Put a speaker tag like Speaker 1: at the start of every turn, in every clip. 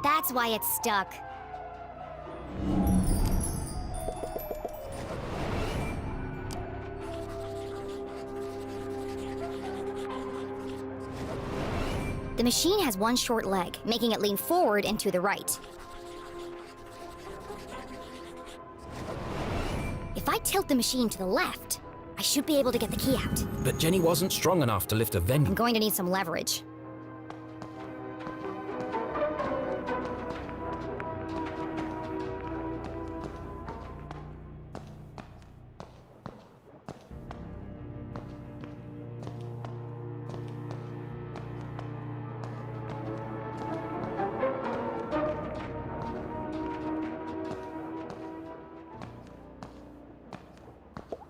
Speaker 1: That's why it's stuck. The machine has one short leg, making it lean forward and to the right. If I tilt the machine to the left, I should be able to get the key out.
Speaker 2: But Jenny wasn't strong enough to lift a vending.
Speaker 1: I'm going to need some leverage.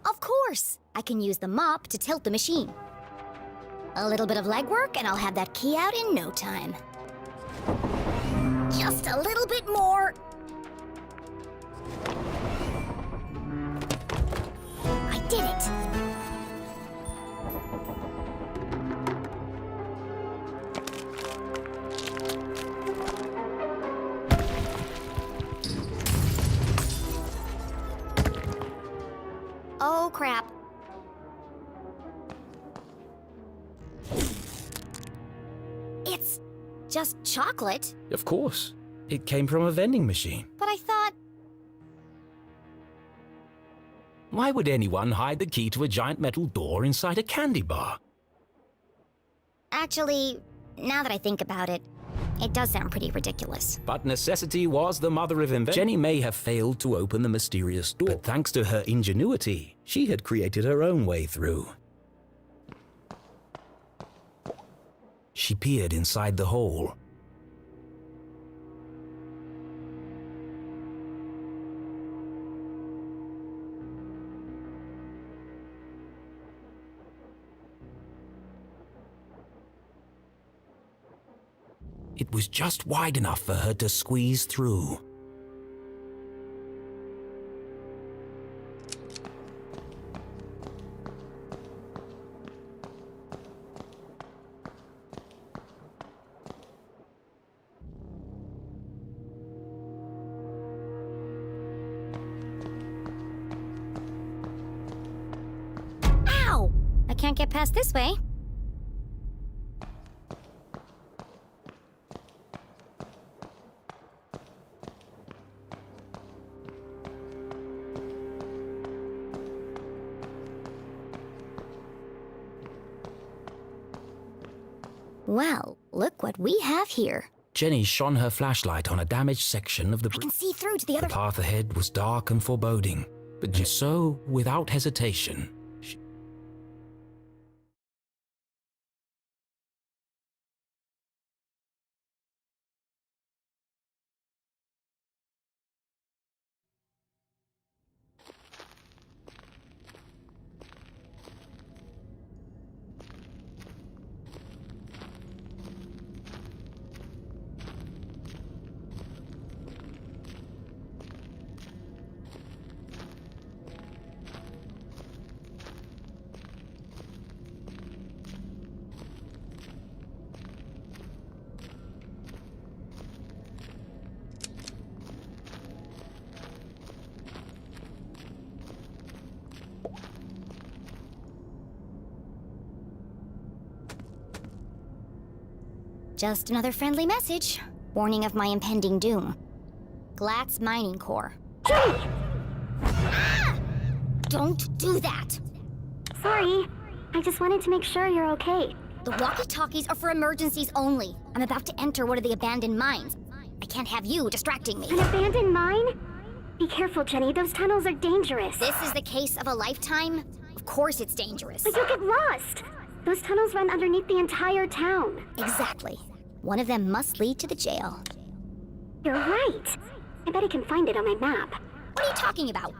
Speaker 1: Of course! I can use the mop to tilt the machine. A little bit of legwork and I'll have that key out in no time. Just a little bit more. I did it! Oh, crap. It's just chocolate.
Speaker 2: Of course. It came from a vending machine.
Speaker 1: But I thought...
Speaker 2: Why would anyone hide the key to a giant metal door inside a candy bar?
Speaker 1: Actually, now that I think about it, it does sound pretty ridiculous.
Speaker 2: But necessity was the mother of invention. Jenny may have failed to open the mysterious door, but thanks to her ingenuity, she had created her own way through. She peered inside the hole. It was just wide enough for her to squeeze through.
Speaker 1: Ow! I can't get past this way. Well, look what we have here.
Speaker 2: Jenny shone her flashlight on a damaged section of the
Speaker 1: I
Speaker 2: bridge.
Speaker 1: can see through to the other...
Speaker 2: The path ahead was dark and foreboding, but just so, without hesitation, she...
Speaker 1: Just another friendly message, warning of my impending doom. Glatz Mining Core. Ah! Don't do that!
Speaker 3: Sorry, I just wanted to make sure you're okay.
Speaker 1: The walkie-talkies are for emergencies only. I'm about to enter one of the abandoned mines. I can't have you distracting me.
Speaker 3: An abandoned mine? Be careful, Jenny, those tunnels are dangerous.
Speaker 1: This is the case of a lifetime? Of course it's dangerous.
Speaker 3: But you'll get lost! Those tunnels run underneath the entire town.
Speaker 1: Exactly. One of them must lead to the jail.
Speaker 3: You're right. I bet I can find it on my map.
Speaker 1: What are you talking about?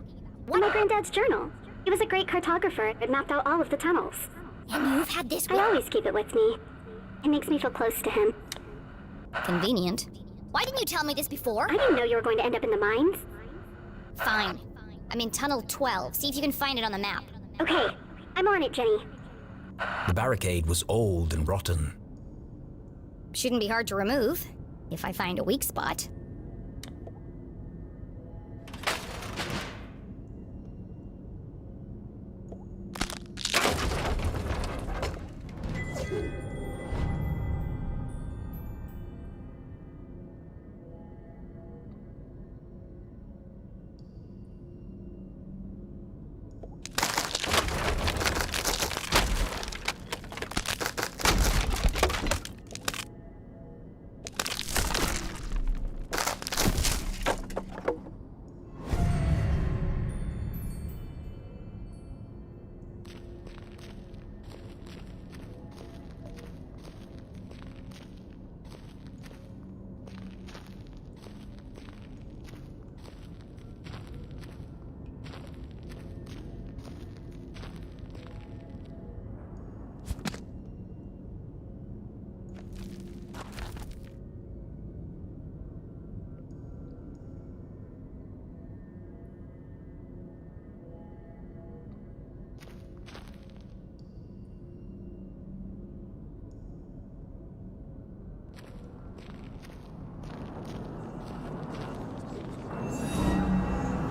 Speaker 3: In my granddad's journal. He was a great cartographer and mapped out all of the tunnels.
Speaker 1: And you've had this...
Speaker 3: I always keep it with me. It makes me feel close to him.
Speaker 1: Convenient. Why didn't you tell me this before?
Speaker 3: I didn't know you were going to end up in the mines.
Speaker 1: Fine. I'm in Tunnel 12. See if you can find it on the map.
Speaker 3: Okay, I'm on it, Jenny.
Speaker 2: The barricade was old and rotten.
Speaker 1: Shouldn't be hard to remove. If I find a weak spot.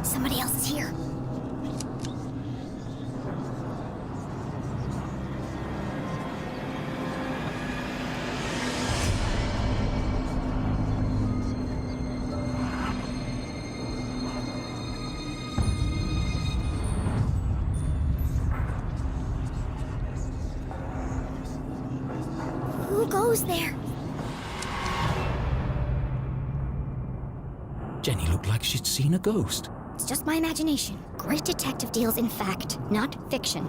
Speaker 1: Somebody else is here. Who goes there?
Speaker 2: Jenny looked like she'd seen a ghost.
Speaker 1: It's just my imagination. Great detective deals in fact, not fiction.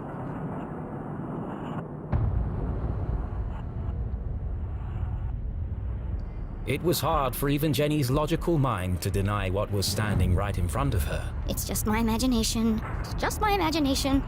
Speaker 2: It was hard for even Jenny's logical mind to deny what was standing right in front of her.
Speaker 1: It's just my imagination. It's just my imagination.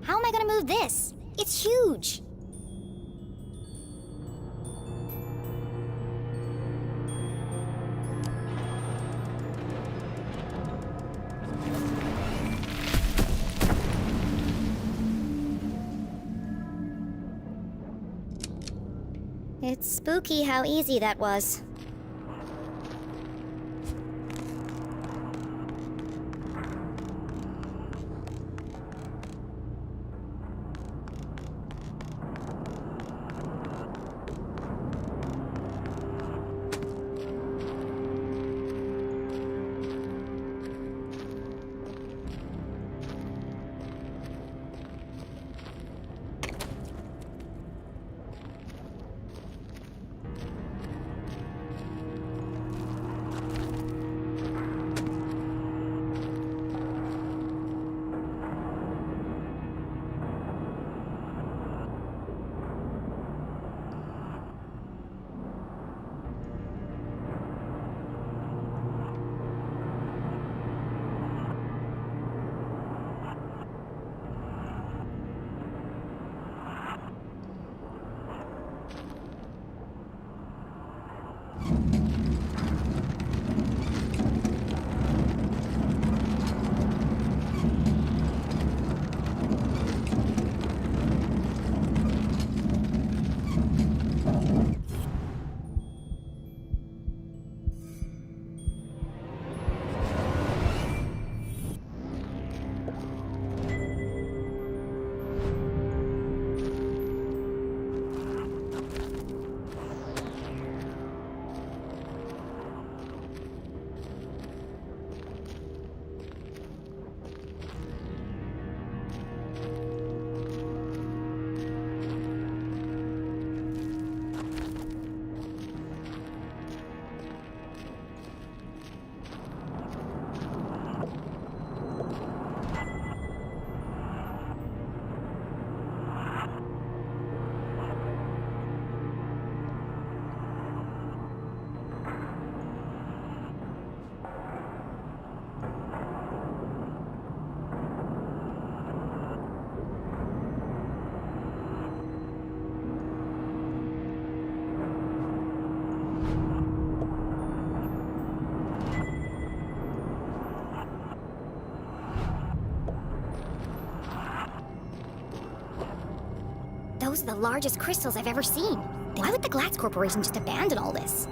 Speaker 1: How am I gonna move this? It's huge! It's spooky how easy that was. Those are the largest crystals I've ever seen. Why would the Glatz Corporation just abandon all this?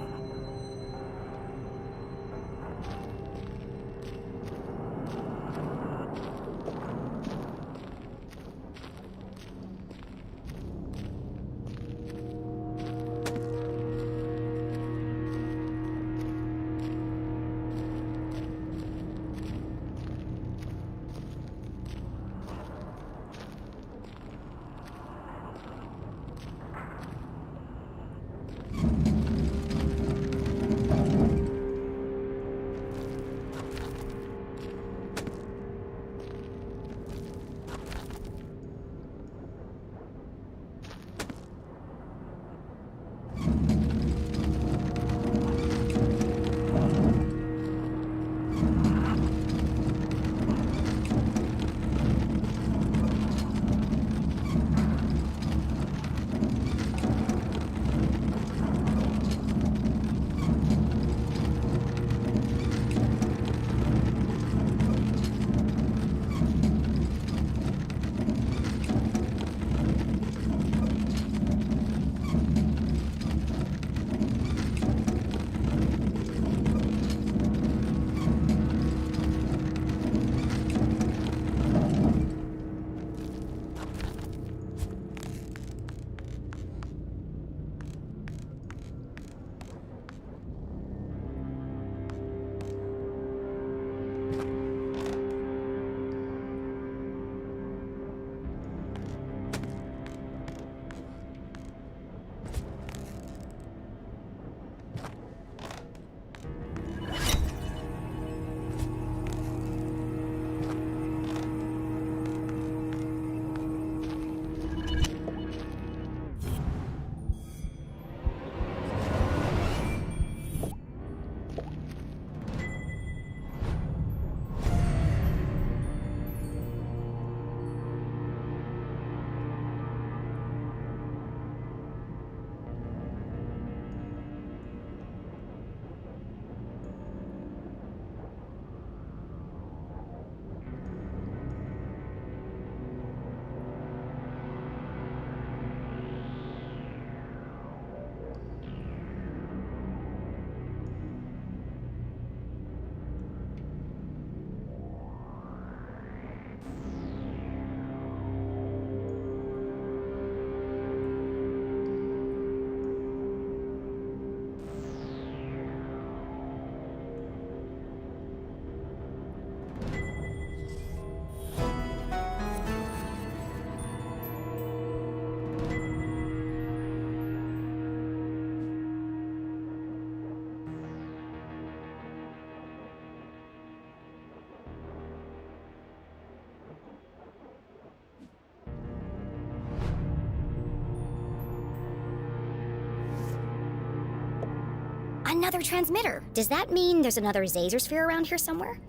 Speaker 1: Another transmitter. Does that mean there's another Zazer sphere around here somewhere?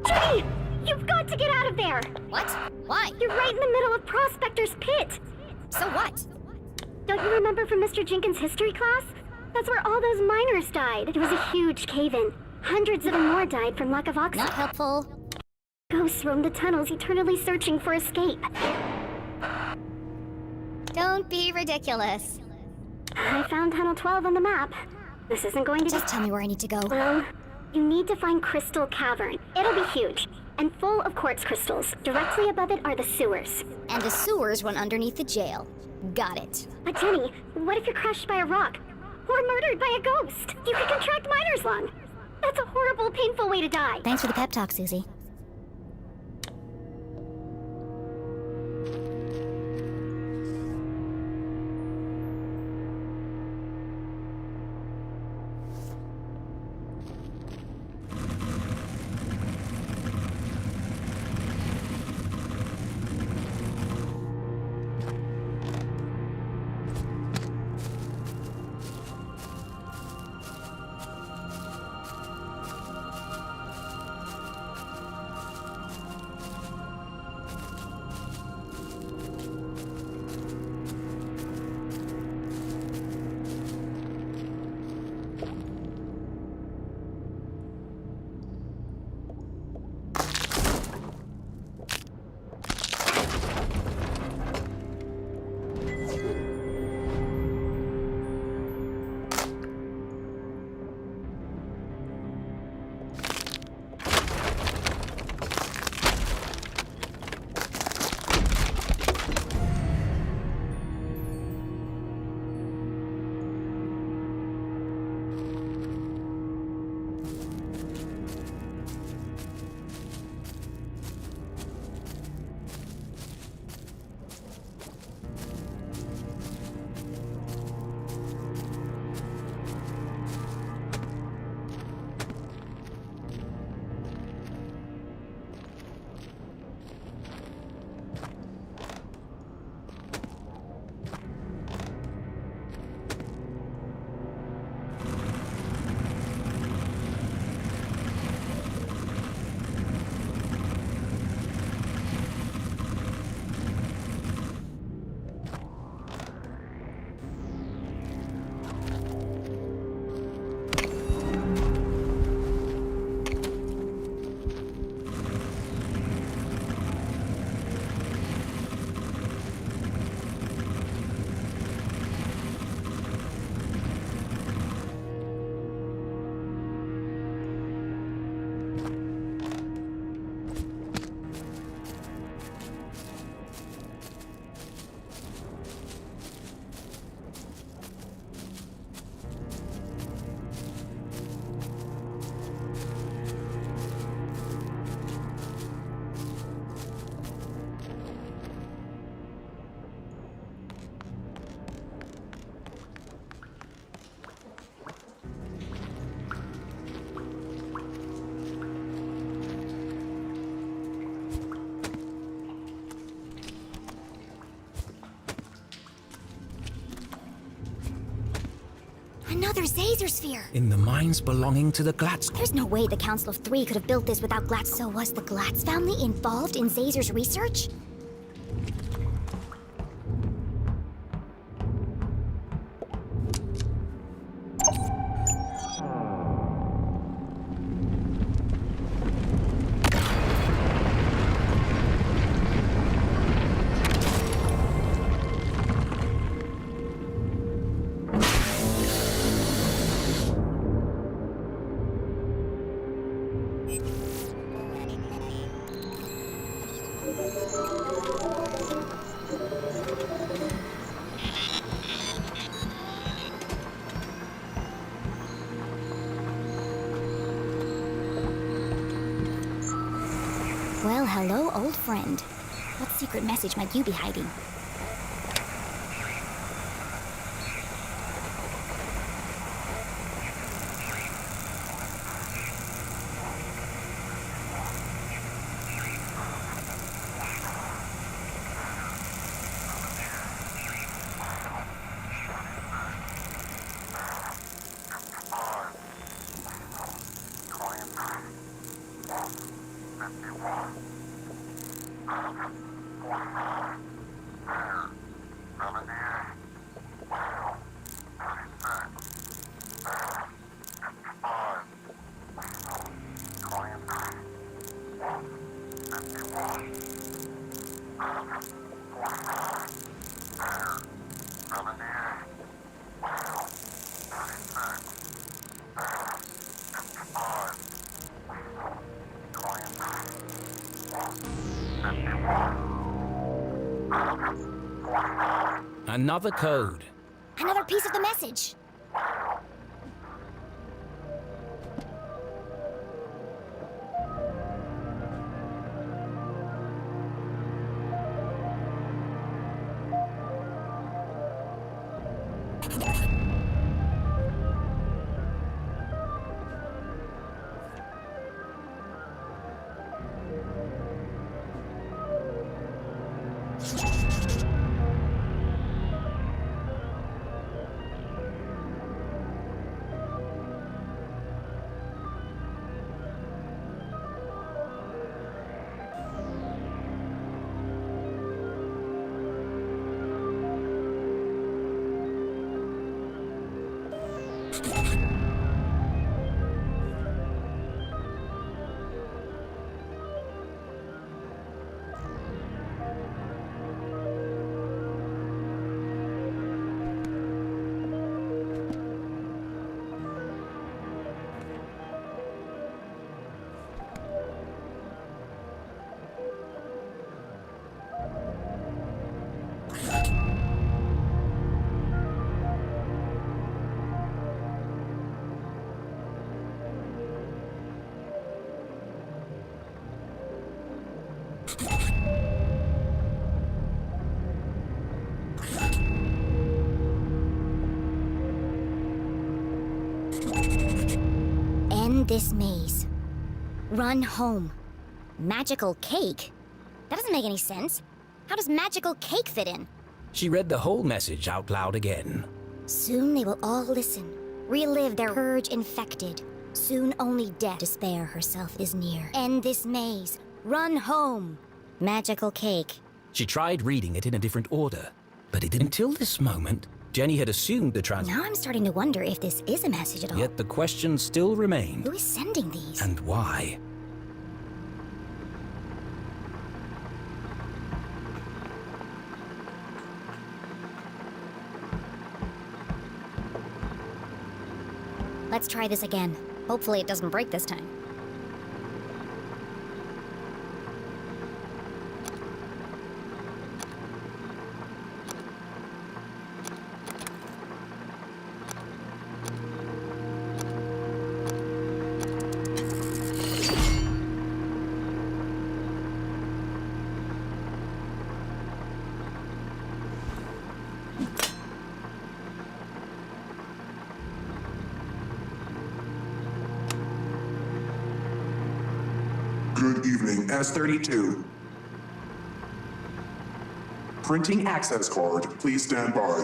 Speaker 3: Jenny! You've got to get out of there!
Speaker 1: What? Why?
Speaker 3: You're right in the middle of Prospector's Pit!
Speaker 1: So what?
Speaker 3: Don't you remember from Mr. Jenkins' history class? That's where all those miners died. It was a huge cave-in. Hundreds of them more died from lack of oxygen.
Speaker 1: Not helpful.
Speaker 3: Ghosts roam the tunnels, eternally searching for escape.
Speaker 1: Don't be ridiculous.
Speaker 3: I found Tunnel 12 on the map. This isn't going to
Speaker 1: Just tell me where I need to go.
Speaker 3: Well, you need to find Crystal Cavern. It'll be huge, and full of quartz crystals. Directly above it are the sewers.
Speaker 1: And the sewers run underneath the jail. Got it.
Speaker 3: But Jenny, what if you're crushed by a rock? Or murdered by a ghost? You could contract miner's lung. That's a horrible, painful way to die.
Speaker 1: Thanks for the pep talk, Susie. Another Zazer sphere!
Speaker 2: In the mines belonging to the Glatz.
Speaker 1: There's no way the Council of Three could have built this without Glatz. So was the Glatz family involved in Zazer's research? Well, hello, old friend. What secret message might you be hiding?
Speaker 2: Another code.
Speaker 1: Another piece of the message! End this maze. Run home. Magical cake? That doesn't make any sense. How does magical cake fit in?
Speaker 2: She read the whole message out loud again.
Speaker 1: Soon they will all listen, relive their purge infected. Soon only death, despair herself is near. End this maze. Run home. Magical cake.
Speaker 2: She tried reading it in a different order, but it didn't. Until this moment, Jenny had assumed the
Speaker 1: Now I'm starting to wonder if this is a message at all.
Speaker 2: Yet the question still remained.
Speaker 1: Who is sending these?
Speaker 2: And why?
Speaker 1: Let's try this again. Hopefully it doesn't break this time.
Speaker 4: Good evening, S32. Printing access card, please stand by.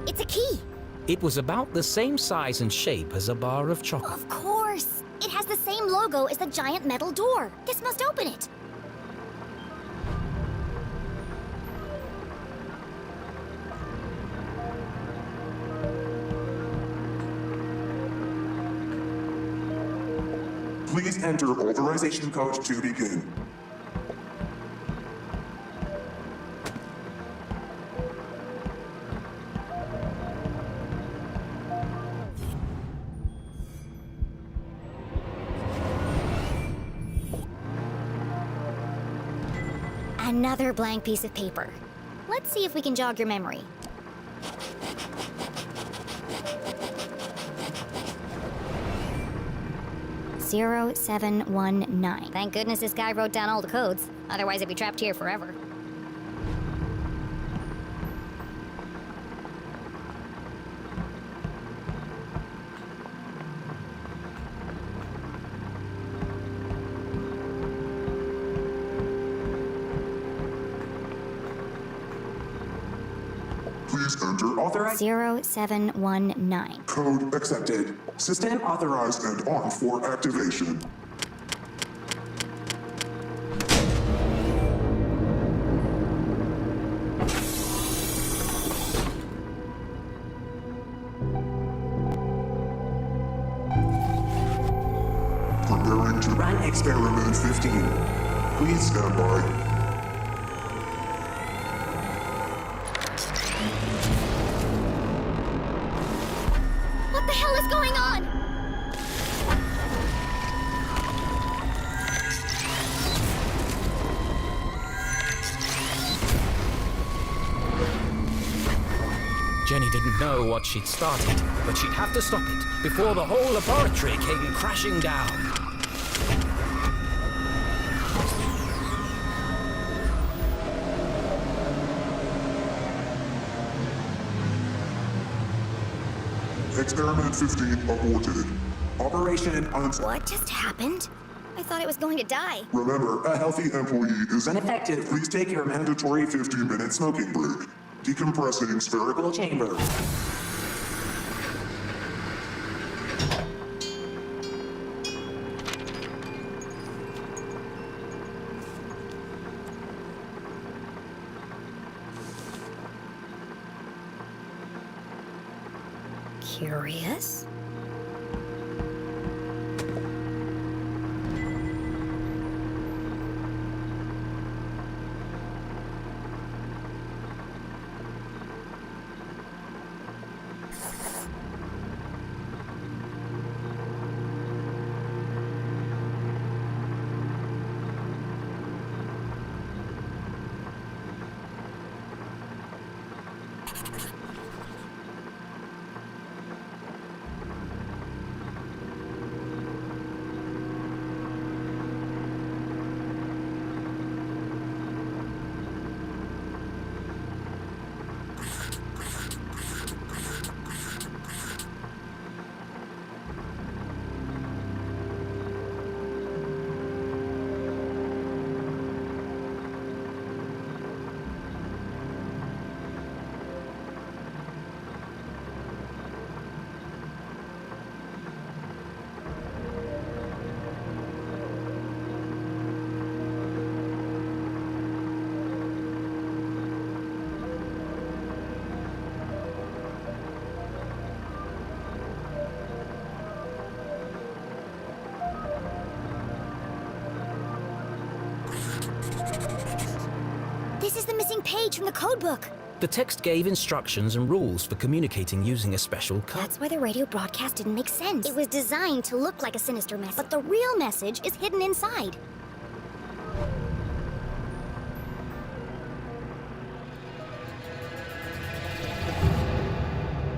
Speaker 1: It's a key!
Speaker 2: It was about the same size and shape as a bar of chocolate.
Speaker 1: Of course! It has the same logo as the giant metal door. This must open it.
Speaker 4: Please enter authorization code to begin.
Speaker 1: Another blank piece of paper. Let's see if we can jog your memory. Zero 719. Thank goodness this guy wrote down all the codes. Otherwise, I'd be trapped here forever.
Speaker 4: Please enter authorized.
Speaker 1: 0719.
Speaker 4: Code accepted. System authorized and on for activation. Preparing to run experiment 15. Please stand by.
Speaker 1: What the hell is going on?
Speaker 2: Jenny didn't know what she'd started, but she'd have to stop it before the whole laboratory came crashing down.
Speaker 4: Experiment 15 aborted. Operation unsuccessful.
Speaker 1: What just happened? I thought it was going to die.
Speaker 4: Remember, a healthy employee is ineffective. Please take your mandatory 15-minute smoking break. Decompressing spherical chamber.
Speaker 1: Curious? This is the missing page from the codebook.
Speaker 2: The text gave instructions and rules for communicating using a special code.
Speaker 1: That's why the radio broadcast didn't make sense. It was designed to look like a sinister message, but the real message is hidden inside.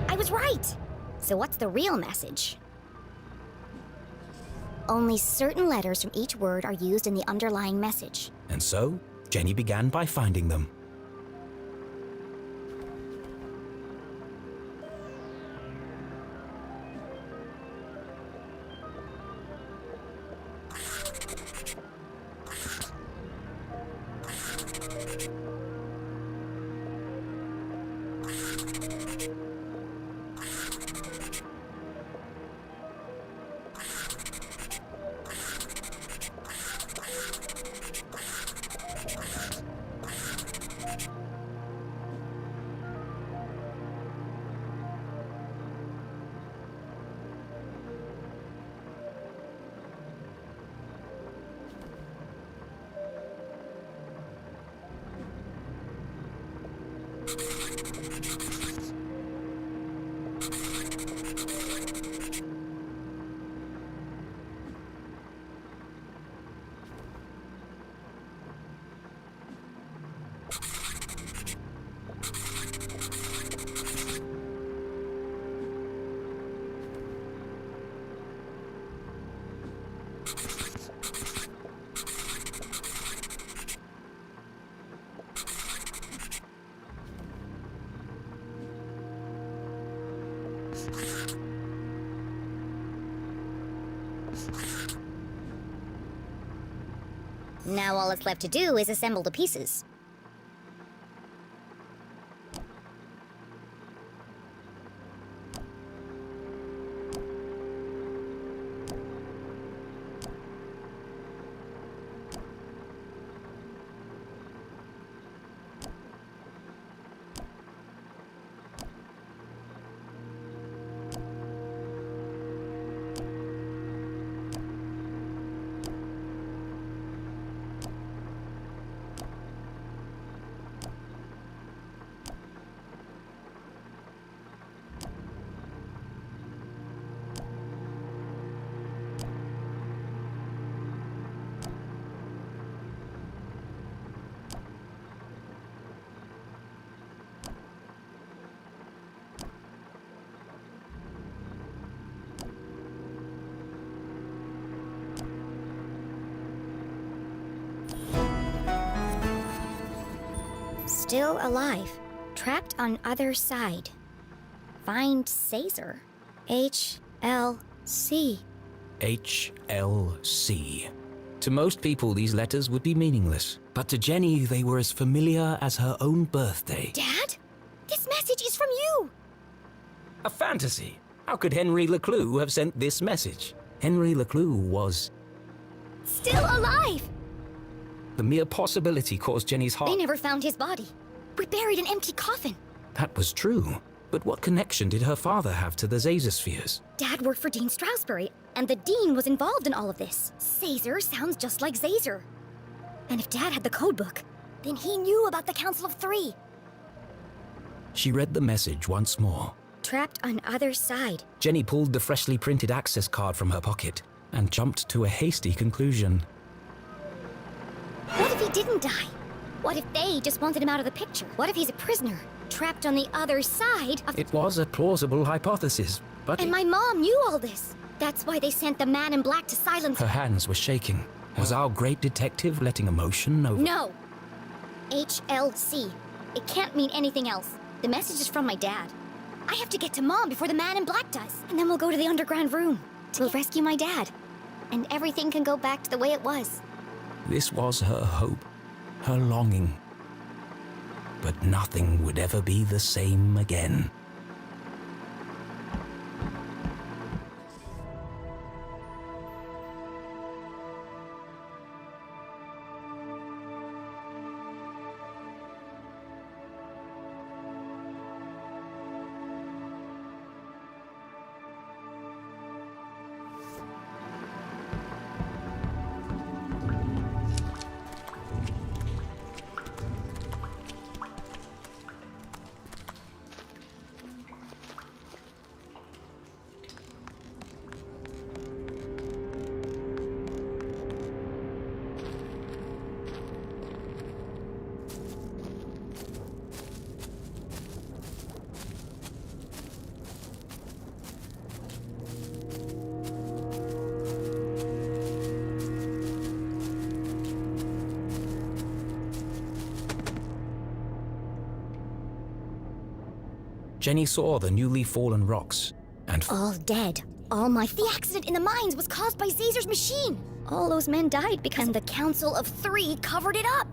Speaker 1: I was right! So what's the real message? Only certain letters from each word are used in the underlying message.
Speaker 2: And so, Jenny began by finding them.
Speaker 1: Now all that's left to do is assemble the pieces. Still alive. Trapped on other side. Find Caesar. HLC.
Speaker 2: HLC. To most people, these letters would be meaningless. But to Jenny, they were as familiar as her own birthday.
Speaker 1: Dad? This message is from you!
Speaker 2: A fantasy. How could Henry Leclue have sent this message? Henry Leclue was...
Speaker 1: Still alive!
Speaker 2: The mere possibility caused Jenny's heart...
Speaker 1: They never found his body. We buried an empty coffin.
Speaker 2: That was true. But what connection did her father have to the Zazer-spheres?
Speaker 1: Dad worked for Dean Strasberry, and the Dean was involved in all of this. Caesar sounds just like Zazer. And if Dad had the codebook, then he knew about the Council of Three.
Speaker 2: She read the message once more.
Speaker 1: Trapped on other side.
Speaker 2: Jenny pulled the freshly printed access card from her pocket and jumped to a hasty conclusion.
Speaker 1: What if he didn't die? What if they just wanted him out of the picture? What if he's a prisoner, trapped on the other side of...
Speaker 2: It was a plausible hypothesis, but...
Speaker 1: And my mom knew all this. That's why they sent the man in black to silence...
Speaker 2: Her hands were shaking. Was our great detective letting emotion over...
Speaker 1: No! HLC. It can't mean anything else. The message is from my dad. I have to get to Mom before the man in black does. And then we'll go to the underground room. We'll rescue my dad. And everything can go back to the way it was.
Speaker 2: This was her hope, her longing. But nothing would ever be the same again. Jenny saw the newly fallen rocks and...
Speaker 1: All dead. All my... The accident in the mines was caused by Zazer's machine. All those men died because... And the Council of Three covered it up.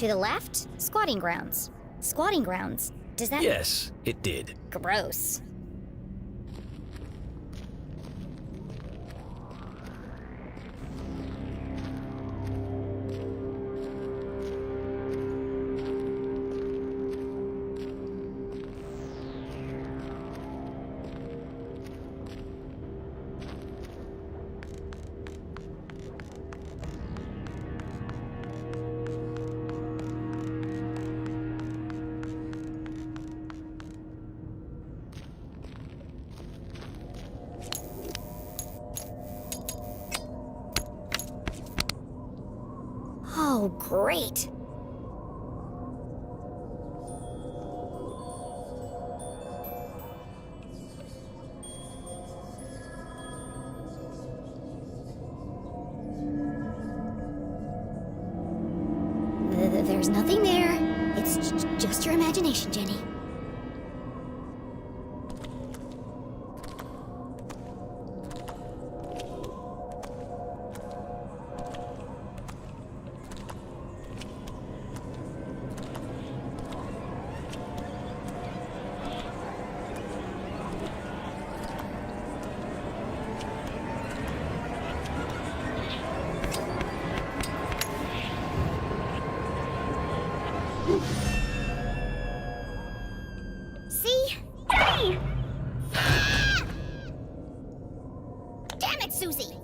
Speaker 1: To the left, squatting grounds. Squatting grounds? Does that...
Speaker 2: Yes, it did.
Speaker 1: Gross. Oh, great. There's nothing there. It's just your imagination, Jenny. See?
Speaker 3: Jenny!
Speaker 1: Damn it, Susie!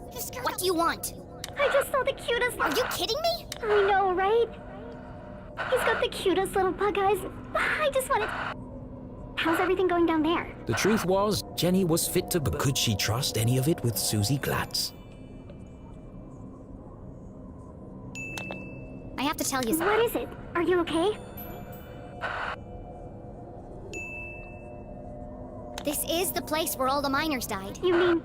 Speaker 1: What do you want?
Speaker 3: I just saw the cutest...
Speaker 1: Are you kidding me?
Speaker 3: I know, right? He's got the cutest little bug eyes. I just wanted... How's everything going down there?
Speaker 2: The truth was, Jenny was fit to... But could she trust any of it with Susie Glatz?
Speaker 1: I have to tell you something.
Speaker 3: What is it? Are you okay?
Speaker 1: This is the place where all the miners died.
Speaker 3: You mean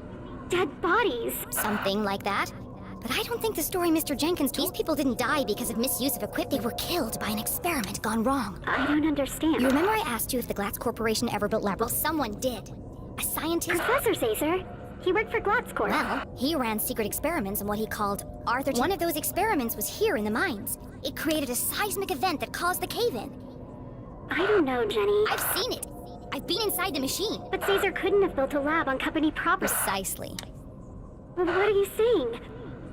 Speaker 3: dead bodies?
Speaker 1: Something like that. But I don't think the story Mr. Jenkins told. These people didn't die because of misuse of equipment. They were killed by an experiment gone wrong.
Speaker 3: I don't understand.
Speaker 1: You remember I asked you if the Glatz Corporation ever built lab? Well, someone did. A scientist...
Speaker 3: Professor Zazer. He worked for GlatzCorp.
Speaker 1: Well, he ran secret experiments on what he called Arthur... One of those experiments was here in the mines. It created a seismic event that caused the cave-in.
Speaker 3: I don't know, Jenny.
Speaker 1: I've seen it. I've been inside the machine.
Speaker 3: But Zazer couldn't have built a lab on company property.
Speaker 1: Precisely.
Speaker 3: Well, what are you saying?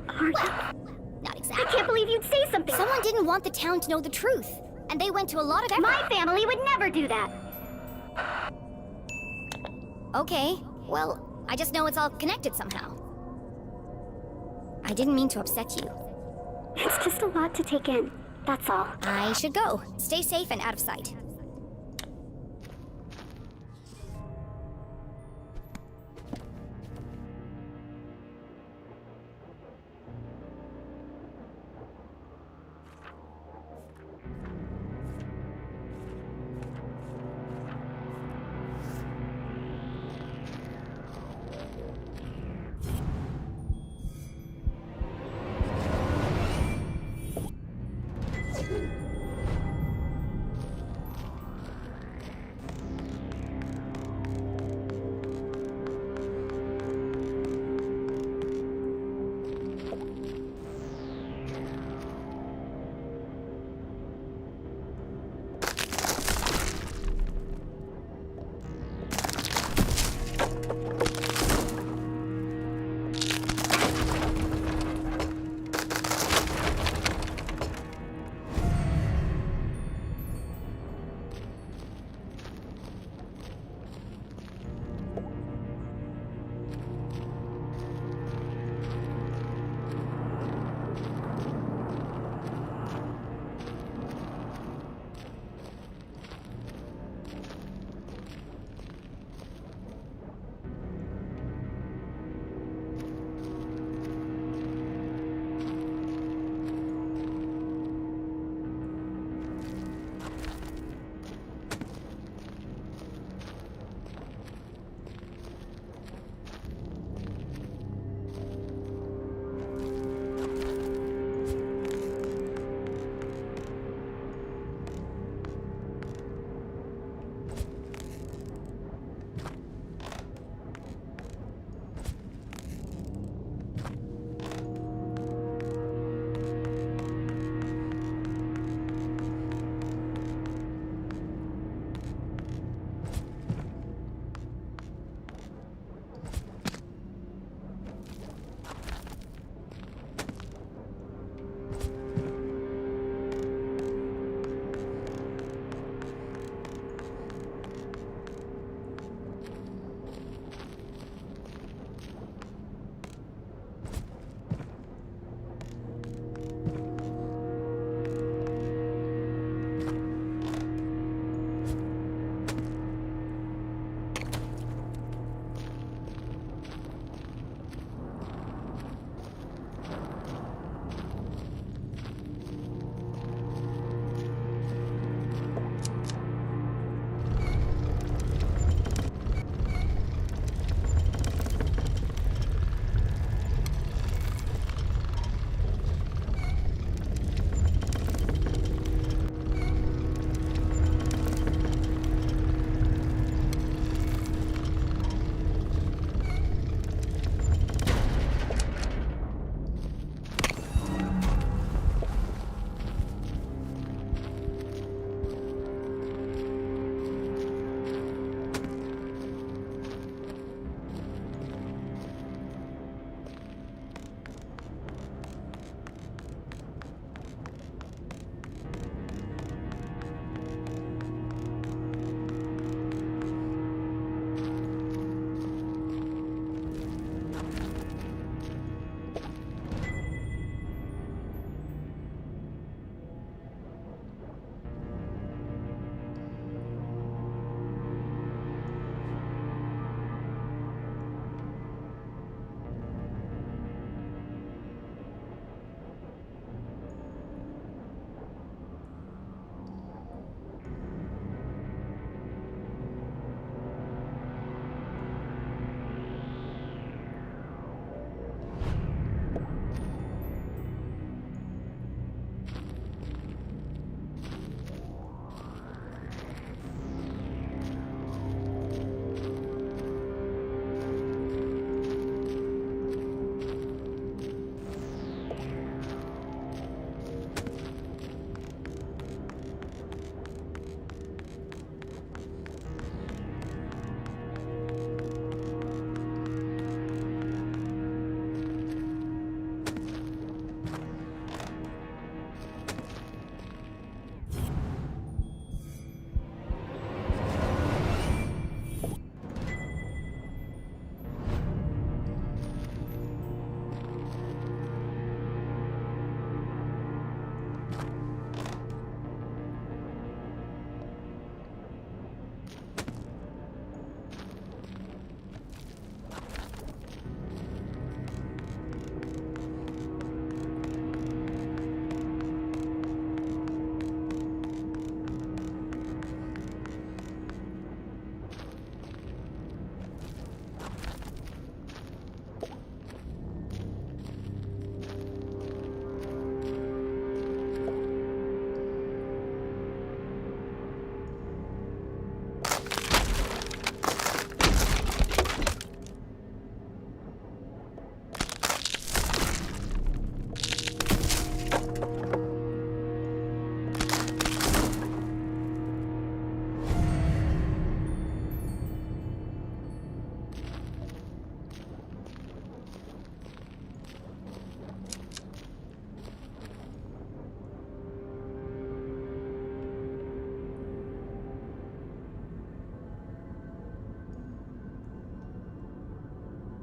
Speaker 1: Not
Speaker 3: I
Speaker 1: exactly.
Speaker 3: can't believe you'd say something.
Speaker 1: Someone didn't want the town to know the truth. And they went to a lot of effort.
Speaker 3: My family would never do that.
Speaker 1: Okay, well, I just know it's all connected somehow. I didn't mean to upset you.
Speaker 3: It's just a lot to take in. That's all.
Speaker 1: I should go. Stay safe and out of sight.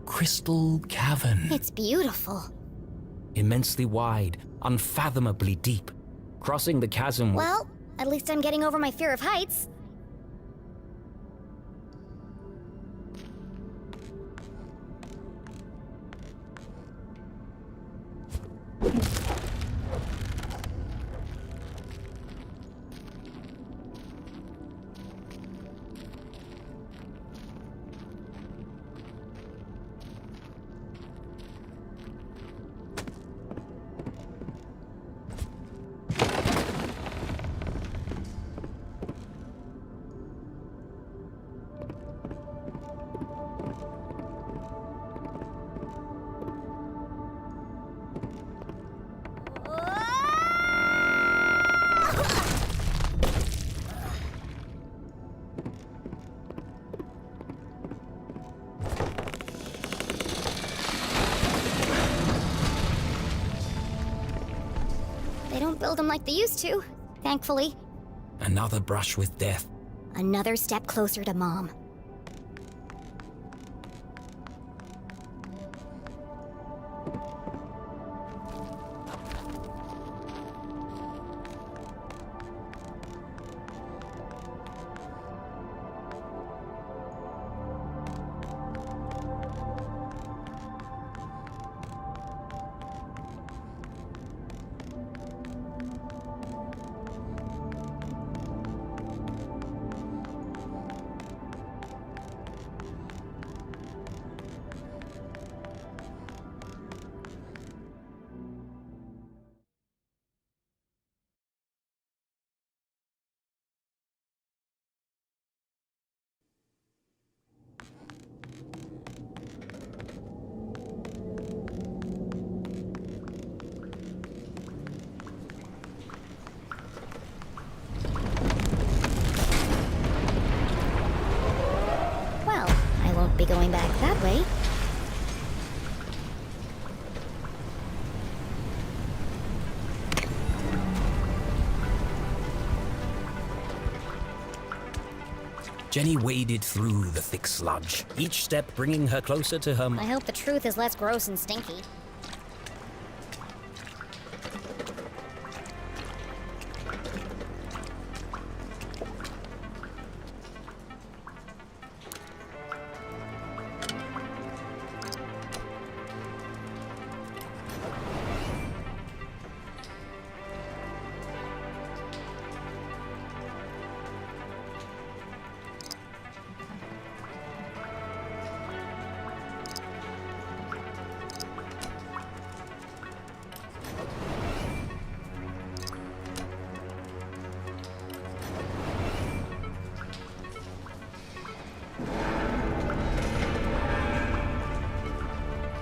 Speaker 2: Crystal cavern.
Speaker 1: It's beautiful.
Speaker 2: Immensely wide, unfathomably deep. Crossing the chasm.
Speaker 1: Well, at least I'm getting over my fear of heights. They don't build them like they used to, thankfully.
Speaker 2: Another brush with death.
Speaker 1: Another step closer to Mom. Be going back that way.
Speaker 2: Jenny waded through the thick sludge, each step bringing her closer to her
Speaker 1: I hope the truth is less gross and stinky.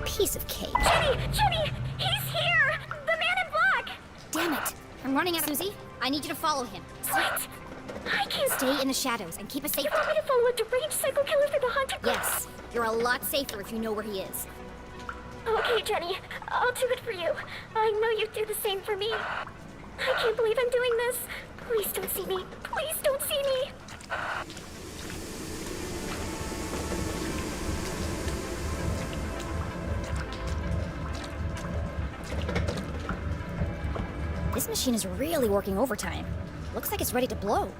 Speaker 1: Piece of cake.
Speaker 3: Jenny! He's here! The man in black!
Speaker 1: Damn it! I'm running out of Susie. I need you to follow him.
Speaker 3: What? I can't
Speaker 1: Stay in the shadows and keep a safe.
Speaker 3: You want me to follow a deranged psycho killer through the haunted grounds?
Speaker 1: Yes, you're a lot safer if you know where he is.
Speaker 3: Okay, Jenny. I'll do it for you. I know you'd do the same for me. I can't believe I'm doing this. Please don't see me. Please don't see me.
Speaker 1: This machine is really working overtime. Looks like it's ready to blow.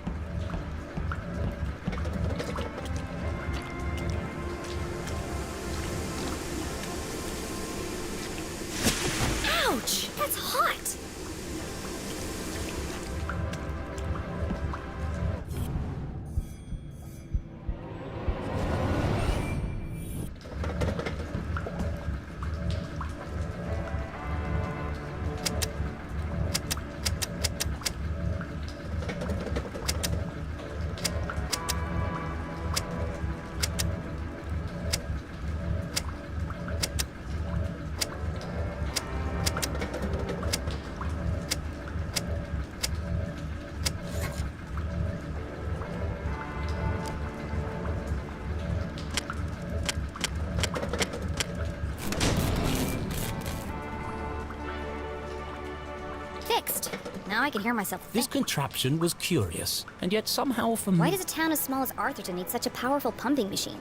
Speaker 1: now I can hear myself
Speaker 2: This
Speaker 1: think.
Speaker 2: contraption was curious, and yet somehow familiar.
Speaker 1: Why does a town as small as Arthurton need such a powerful pumping machine?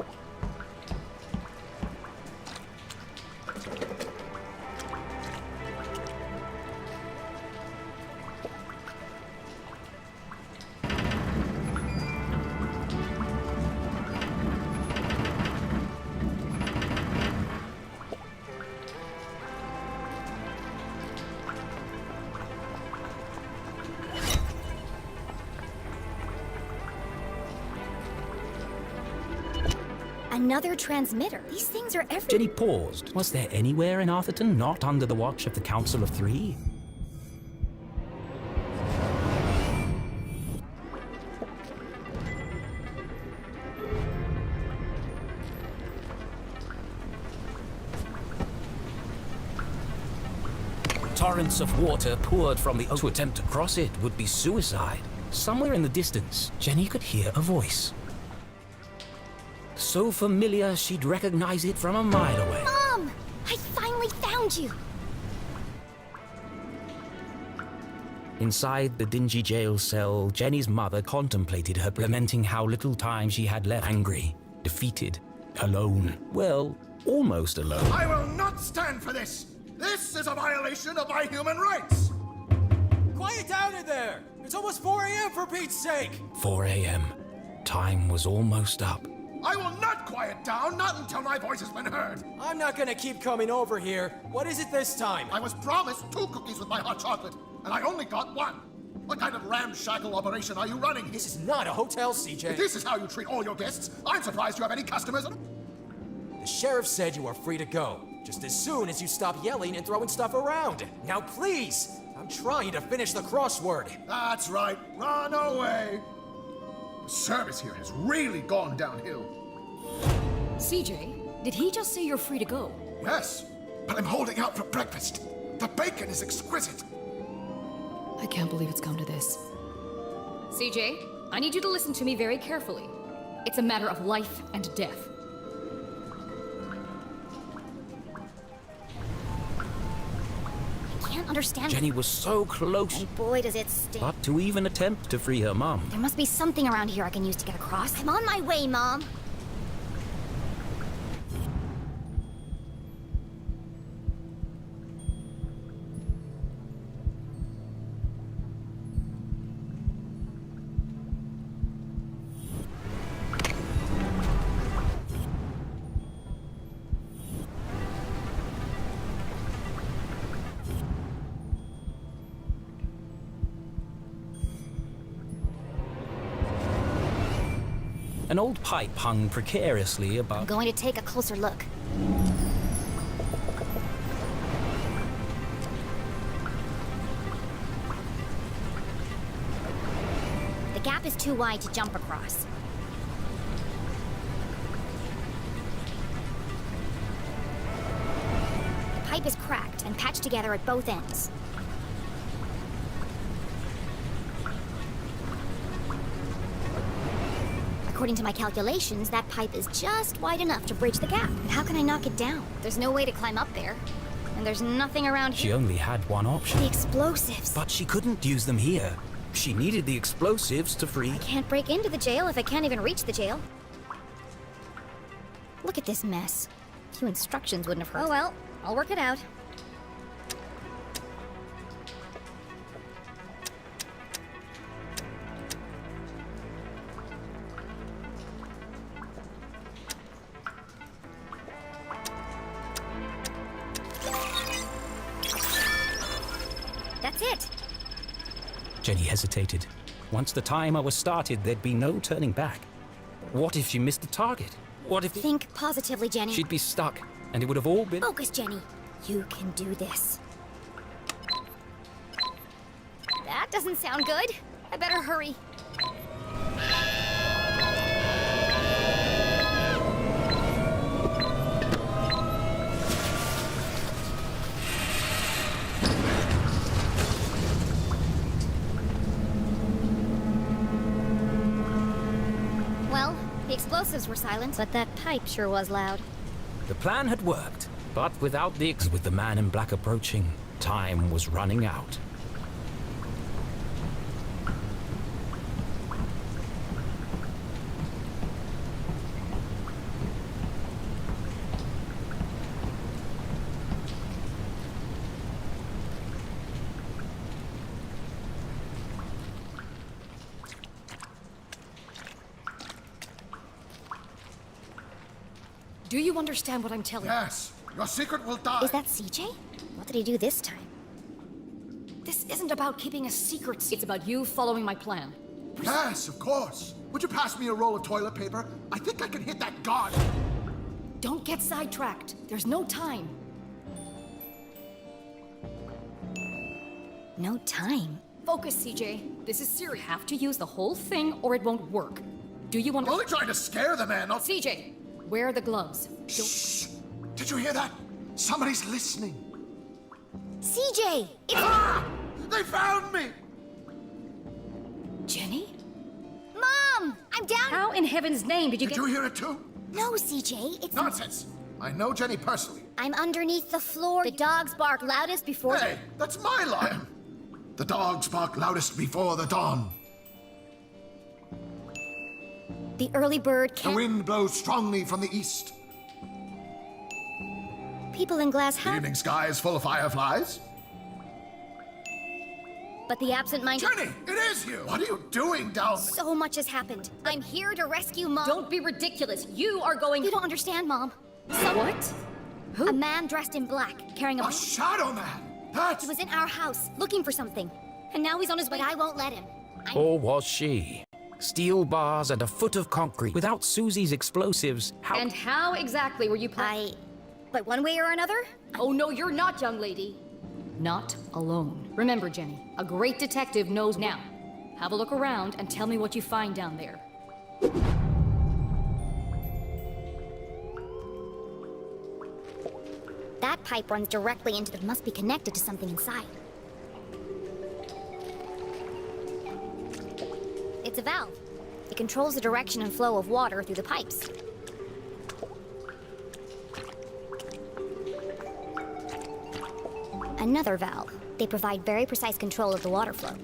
Speaker 1: Another transmitter. These things are everywhere.
Speaker 2: Jenny paused. Was there anywhere in Arthurton not under the watch of the Council of Three? Torrents of water poured from the oak. To attempt to cross it would be suicide. Somewhere in the distance, Jenny could hear a voice. So familiar, she'd recognize it from a mile away.
Speaker 1: Mom! I finally found you!
Speaker 2: Inside the dingy jail cell, Jenny's mother contemplated her, lamenting how little time she had left. Angry, defeated, alone. Well, almost alone.
Speaker 5: I will not stand for this! This is a violation of my human rights!
Speaker 6: Quiet down in there! It's almost 4 a.m. for Pete's sake!
Speaker 2: 4 a.m. Time was almost up.
Speaker 5: I will not quiet down, not until my voice has been heard!
Speaker 6: I'm not gonna keep coming over here. What is it this time?
Speaker 5: I was promised 2 cookies with my hot chocolate, and I only got 1. What kind of ramshackle operation are you running here?
Speaker 6: This is not a hotel, CJ.
Speaker 5: If this is how you treat all your guests, I'm surprised you have any customers.
Speaker 6: The sheriff said you are free to go, just as soon as you stop yelling and throwing stuff around. Now please! I'm trying to finish the crossword.
Speaker 5: That's right, run away! The service here has really gone downhill.
Speaker 7: CJ, did he just say you're free to go?
Speaker 5: Yes, but I'm holding out for breakfast. The bacon is exquisite.
Speaker 7: I can't believe it's come to this. CJ, I need you to listen to me very carefully. It's a matter of life and death.
Speaker 1: I can't understand.
Speaker 2: Jenny was so close,
Speaker 1: And boy, does it stink.
Speaker 2: but to even attempt to free her mum.
Speaker 1: There must be something around here I can use to get across. I'm on my way, Mom.
Speaker 2: An old pipe hung precariously
Speaker 1: I'm
Speaker 2: above.
Speaker 1: going to take a closer look. The gap is too wide to jump across. The pipe is cracked and patched together at both ends. According to my calculations, that pipe is just wide enough to bridge the gap. But how can I knock it down? There's no way to climb up there. And there's nothing around
Speaker 2: She
Speaker 1: here.
Speaker 2: only had one option.
Speaker 1: The explosives.
Speaker 2: But she couldn't use them here. She needed the explosives to free.
Speaker 1: I can't break into the jail if I can't even reach the jail. Look at this mess. A few instructions wouldn't have hurt. Oh well, I'll work it out. That's it.
Speaker 2: Jenny hesitated. Once the timer was started, there'd be no turning back. What if she missed the target? What if
Speaker 1: Think positively, Jenny.
Speaker 2: she'd be stuck, and it would have all been...
Speaker 1: Focus, Jenny. You can do this. That doesn't sound good. I better hurry. Well, the explosives were silent, but that pipe sure was loud.
Speaker 2: The plan had worked, but without the with the man in black approaching, time was running out.
Speaker 7: Do you understand what I'm telling you?
Speaker 5: Yes, your secret will die.
Speaker 1: Is that CJ? What did he do this time?
Speaker 7: This isn't about keeping a secret. It's about you following my plan.
Speaker 5: Yes, of course. Would you pass me a roll of toilet paper? I think I can hit that guard.
Speaker 7: Don't get sidetracked. There's no time.
Speaker 1: No time.
Speaker 7: Focus, CJ. This is serious. You have to use the whole thing or it won't work. Do you
Speaker 5: I'm
Speaker 7: want
Speaker 5: only trying to scare the man. Not...
Speaker 7: CJ, wear the gloves.
Speaker 5: Shh! Did you hear that? Somebody's listening.
Speaker 1: CJ! It's...
Speaker 5: Ah! They found me!
Speaker 7: Jenny?
Speaker 1: Mom! I'm down...
Speaker 7: How in heaven's name did you
Speaker 5: Did
Speaker 7: get...
Speaker 5: you hear it too?
Speaker 1: No, CJ, it's...
Speaker 5: Nonsense! I know Jenny personally.
Speaker 1: I'm underneath the floor. The dogs bark loudest before...
Speaker 5: Hey, that's my line. The dogs bark loudest before the dawn.
Speaker 1: The early bird
Speaker 5: The
Speaker 1: can't...
Speaker 5: wind blows strongly from the east.
Speaker 1: People in glass
Speaker 5: The
Speaker 1: houses...
Speaker 5: evening sky is full of fireflies.
Speaker 1: But the absent-minded...
Speaker 5: Jenny, it is you! What are you doing down there?
Speaker 1: So much has happened. I'm here to rescue Mom.
Speaker 7: Don't be ridiculous. You are going...
Speaker 1: You don't understand, Mom.
Speaker 7: What?
Speaker 1: A man dressed in black, carrying a...
Speaker 5: A shadow man! That's...
Speaker 1: He was in our house, looking for something. And now he's on his way. But I won't let him.
Speaker 2: Or was she? Steel bars and a foot of concrete. Without Susie's explosives, how...
Speaker 7: And how exactly were you
Speaker 1: But one way or another?
Speaker 7: Oh, no, you're not, young lady. Not alone. Remember, Jenny, a great detective knows now. Have a look around and tell me what you find down there.
Speaker 1: That pipe runs directly into the... must be connected to something inside. It's a valve. It controls the direction and flow of water through the pipes. Another valve. They provide very precise control of the water flow.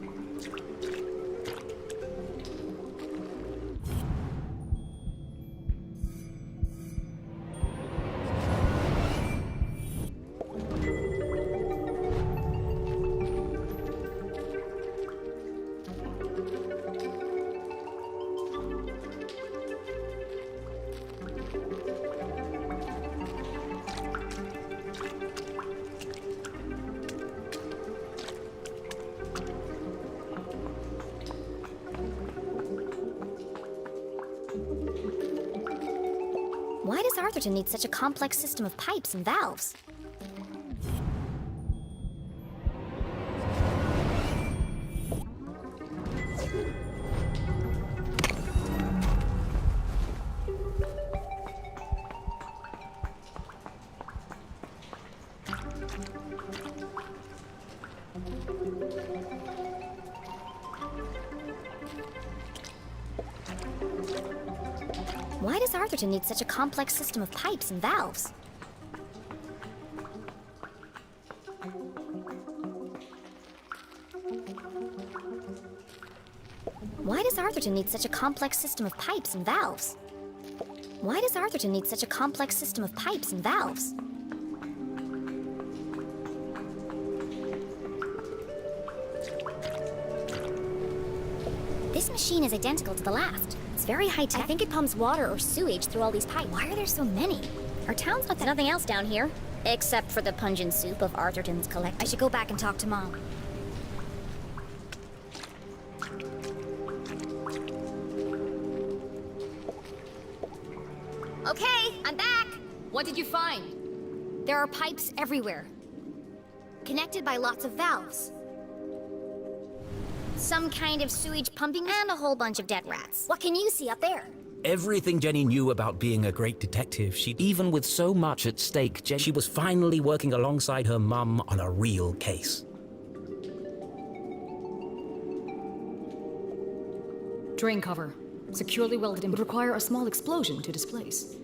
Speaker 1: Why does Arthurton need such a complex system of pipes and valves? Why does Arthurton need such a complex system of pipes and valves? Why does Arthurton need such a complex system of pipes and valves? Why does Arthurton need such a complex system of pipes and valves? This machine is identical to the last. It's very high-tech. I think it pumps water or sewage through all these pipes. Why are there so many? Our town's got nothing else down here, except for the pungent soup of Arthurton's collective. I should go back and talk to Mom. Okay, I'm back!
Speaker 7: What did you find?
Speaker 1: There are pipes everywhere, connected by lots of valves. Some kind of sewage pumping, and a whole bunch of dead rats. What can you see up there?
Speaker 2: Everything Jenny knew about being a great detective, even with so much at stake, she was finally working alongside her mum on a real case.
Speaker 7: Drain cover. Securely welded and would require a small explosion to displace.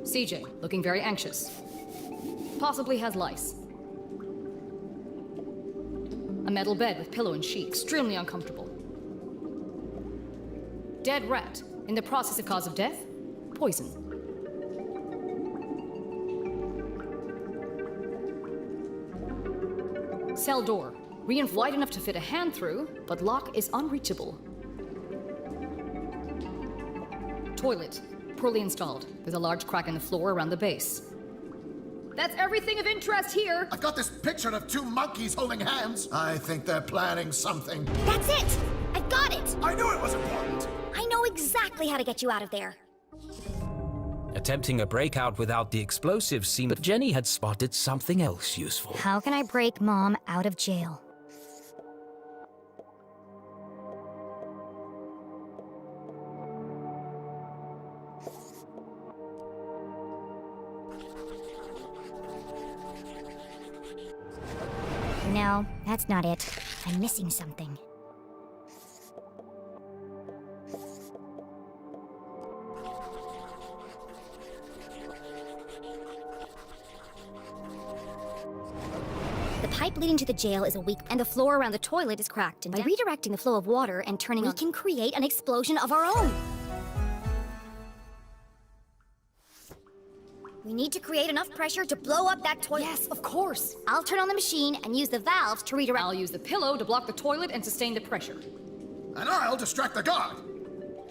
Speaker 7: CJ, looking very anxious. Possibly has lice. A metal bed with pillow and sheet, extremely uncomfortable. Dead rat, in the process of cause of death, poison. Cell door, reinforced wide enough to fit a hand through, but lock is unreachable. Toilet, Poorly installed. There's a large crack in the floor around the base. That's everything of interest here.
Speaker 5: I've got this picture of two monkeys holding hands. I think they're planning something.
Speaker 1: That's it! I've got it!
Speaker 5: I knew it was important.
Speaker 1: I know exactly how to get you out of there.
Speaker 2: Attempting a breakout without the explosives seemed, but Jenny had spotted something else useful.
Speaker 1: How can I break Mom out of jail? No, that's not it. I'm missing something. The pipe leading to the jail is a weak, and the floor around the toilet is cracked. And by redirecting the flow of water and turning on, we can create an explosion of our own. We need to create enough pressure to blow up that toilet.
Speaker 7: Yes, of course.
Speaker 1: I'll turn on the machine and use the valves to redirect.
Speaker 7: I'll use the pillow to block the toilet and sustain the pressure.
Speaker 5: And I'll distract the guard.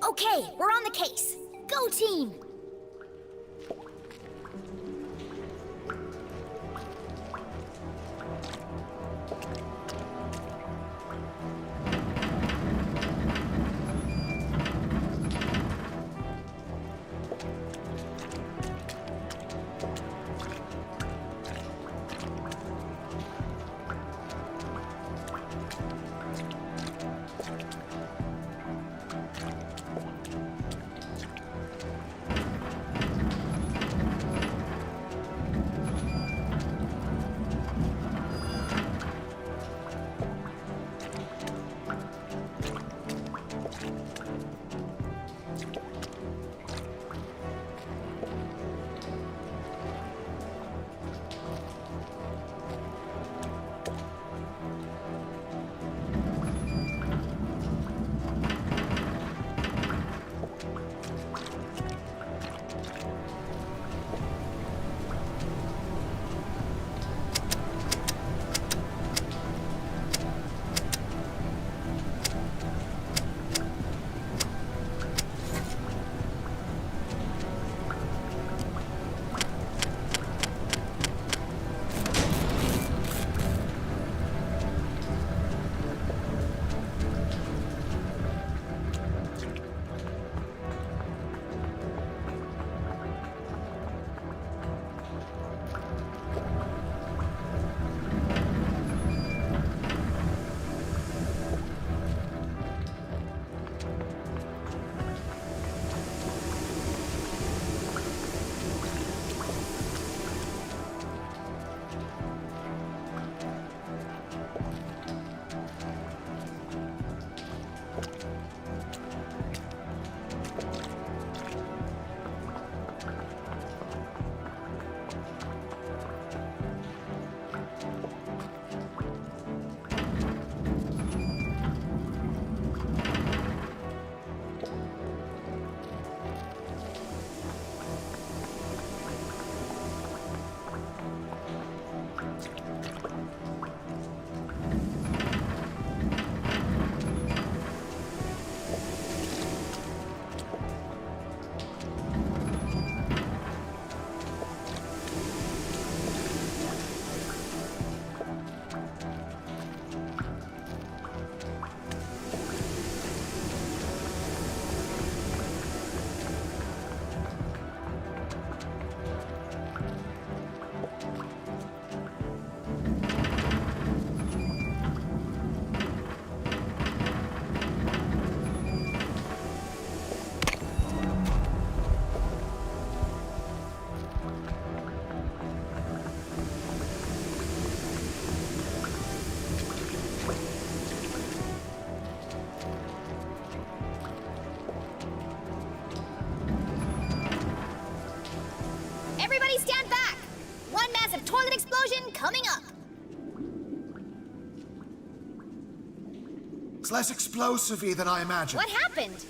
Speaker 1: Okay, we're on the case. Go team! Coming up!
Speaker 5: It's less explosive-y than I imagined.
Speaker 1: What happened?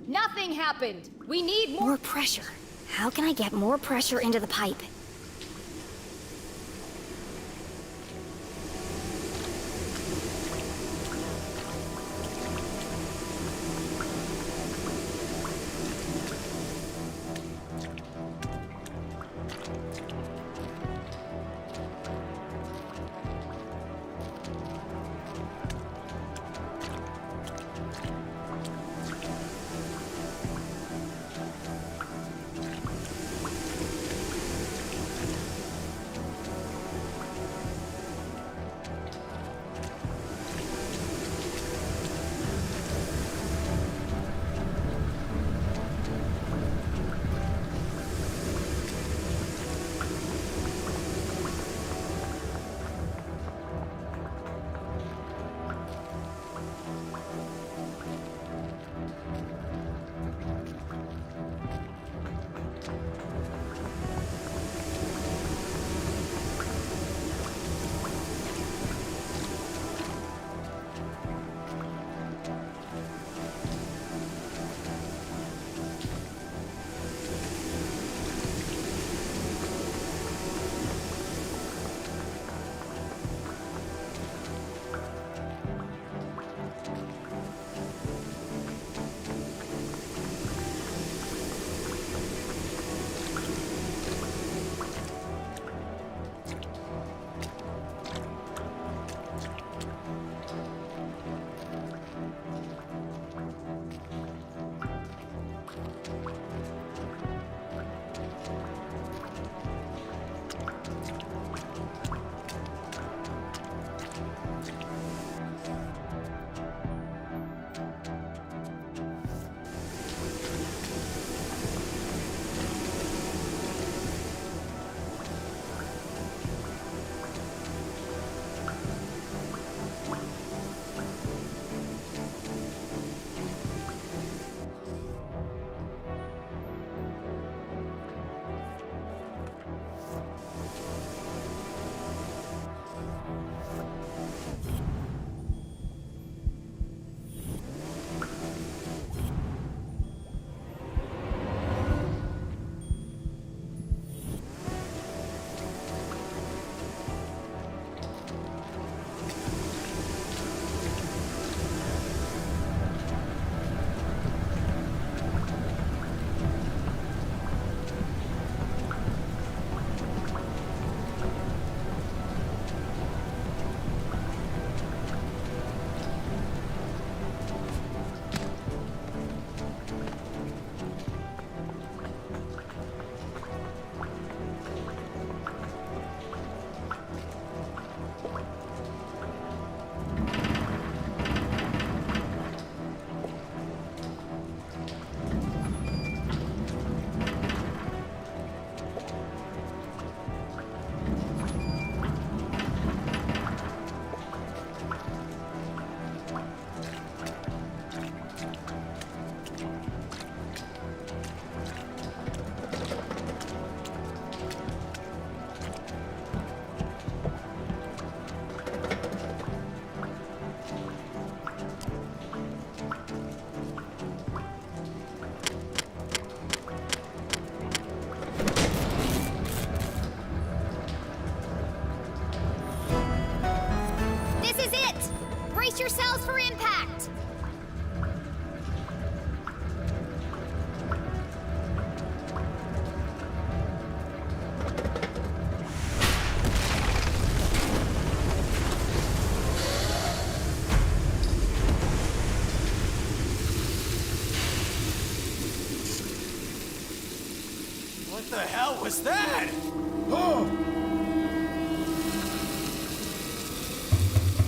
Speaker 7: Nothing happened. We need more.
Speaker 1: More pressure. How can I get more pressure into the pipe?
Speaker 6: What the hell was that?
Speaker 5: Oh!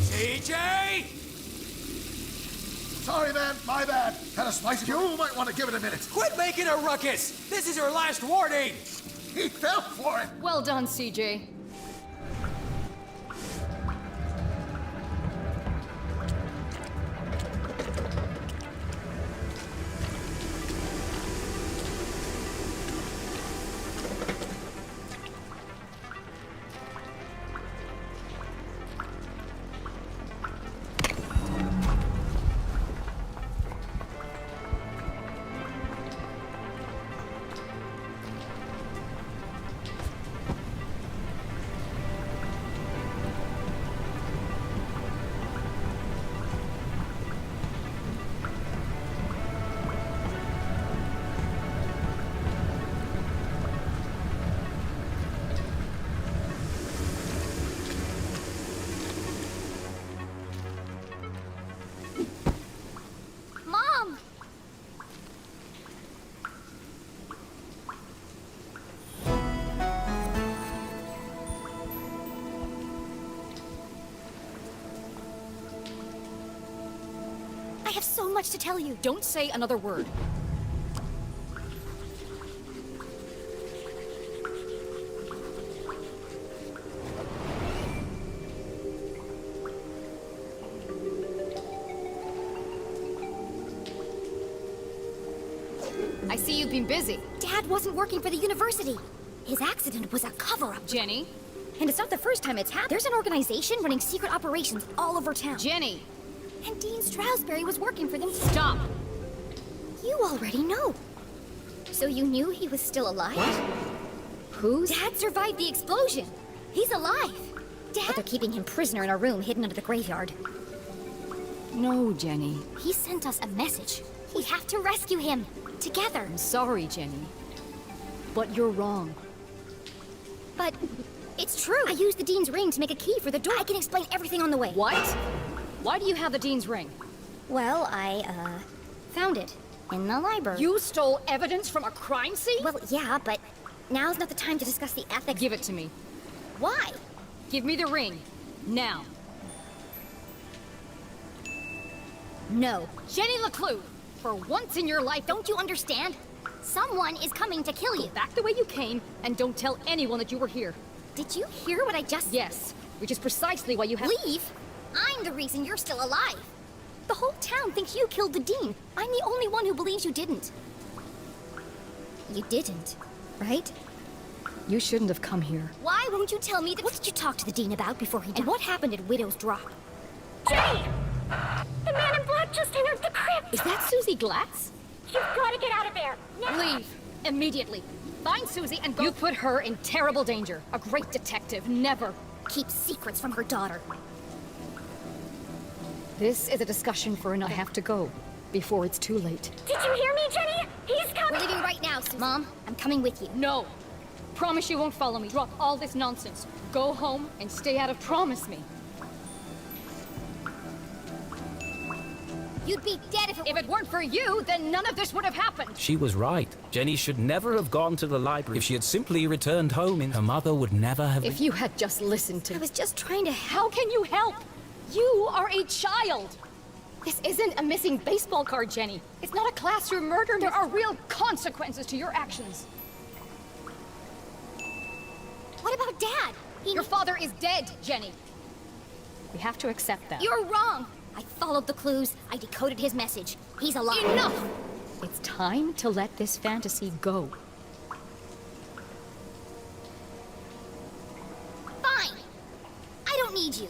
Speaker 6: CJ!
Speaker 5: Sorry, man. My bad. Had a spicy. You might want to give it a minute.
Speaker 6: Quit making a ruckus! This is your last warning!
Speaker 5: He fell for it.
Speaker 7: Well done, CJ.
Speaker 1: Mom! I have so much to tell you.
Speaker 7: Don't say another word. I see you've been busy.
Speaker 1: Dad wasn't working for the university. His accident was a cover-up.
Speaker 7: Jenny?
Speaker 1: And it's not the first time it's happened. There's an organization running secret operations all over town.
Speaker 7: Jenny!
Speaker 1: And Dean Stroudsbury was working for them.
Speaker 7: Stop!
Speaker 1: You already know. So you knew he was still alive?
Speaker 7: Who's?
Speaker 1: Dad survived the explosion. He's alive. Dad? But they're keeping him prisoner in a room hidden under the graveyard.
Speaker 7: No, Jenny.
Speaker 1: He sent us a message. We have to rescue him. Together.
Speaker 7: I'm sorry, Jenny. But you're wrong.
Speaker 1: But it's true. I used the Dean's ring to make a key for the door. I can explain everything on the way.
Speaker 7: What? Why do you have the Dean's ring?
Speaker 1: Well, I found it in the library.
Speaker 7: You stole evidence from a crime scene?
Speaker 1: Well, yeah, but now's not the time to discuss the ethics.
Speaker 7: Give it to me.
Speaker 1: Why?
Speaker 7: Give me the ring. Now.
Speaker 1: No.
Speaker 7: Jenny Leclue, for once in your life,
Speaker 1: Don't you understand? Someone is coming to kill you.
Speaker 7: back the way you came and don't tell anyone that you were here.
Speaker 1: Did you hear what I just
Speaker 7: Yes, which is precisely why you have—
Speaker 1: Leave? I'm the reason you're still alive. The whole town thinks you killed the Dean. I'm the only one who believes you didn't. You didn't, right?
Speaker 7: You shouldn't have come here.
Speaker 1: Why won't you tell me that? What did you talk to the Dean about before he died? And what happened at Widow's Drop?
Speaker 3: Jenny! The man in black just entered the crypt!
Speaker 7: Is that Susie Glatz?
Speaker 3: You've got to get out of there! Now!
Speaker 7: Leave. Immediately. Find Susie and go— You put her in terrible danger. A great detective never—
Speaker 1: Keep secrets from her daughter.
Speaker 7: This is a discussion for I have to go before it's too late.
Speaker 3: Did you hear me, Jenny? He's
Speaker 1: We're
Speaker 3: coming!
Speaker 1: leaving right now, Susan. Mom, I'm coming with you.
Speaker 7: No. Promise you won't follow me. Drop all this nonsense. Go home and stay out of— Promise me.
Speaker 1: You'd be dead if
Speaker 7: If it weren't for you, then none of this would have happened.
Speaker 2: She was right. Jenny should never have gone to the library. If she had simply returned home, her mother would never have...
Speaker 7: If you had just listened to—
Speaker 1: I was just trying to help.
Speaker 7: How can you help? You are a child. This isn't a missing baseball card, Jenny. It's not a classroom murder. There are real consequences to your actions.
Speaker 1: What about Dad?
Speaker 7: Your father is dead, Jenny. We have to accept that.
Speaker 1: You're wrong. I followed the clues. I decoded his message. He's alive.
Speaker 7: Enough! It's time to let this fantasy go.
Speaker 1: Fine. I don't need you.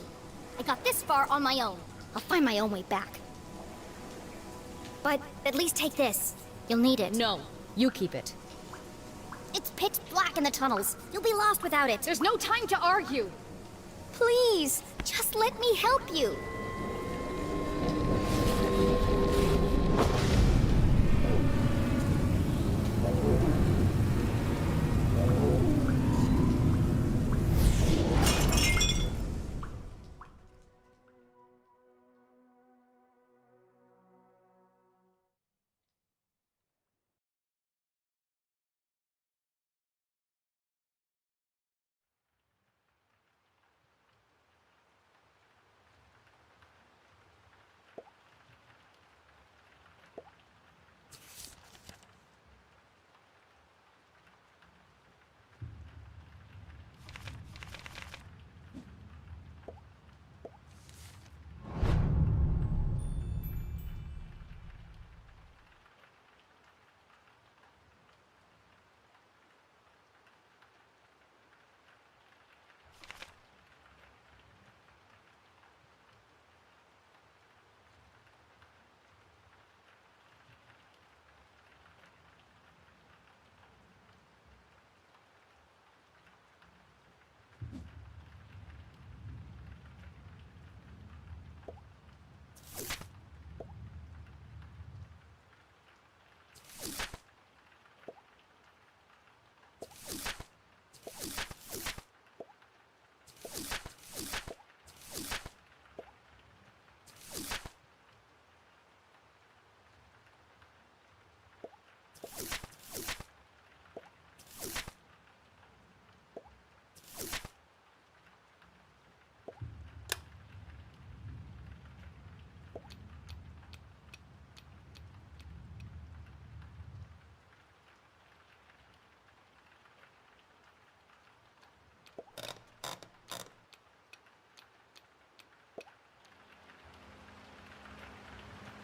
Speaker 1: I got this far on my own. I'll find my own way back. But at least take this. You'll need it.
Speaker 7: No, you keep it.
Speaker 1: It's pitch black in the tunnels. You'll be lost without it.
Speaker 7: There's no time to argue.
Speaker 1: Please, just let me help you.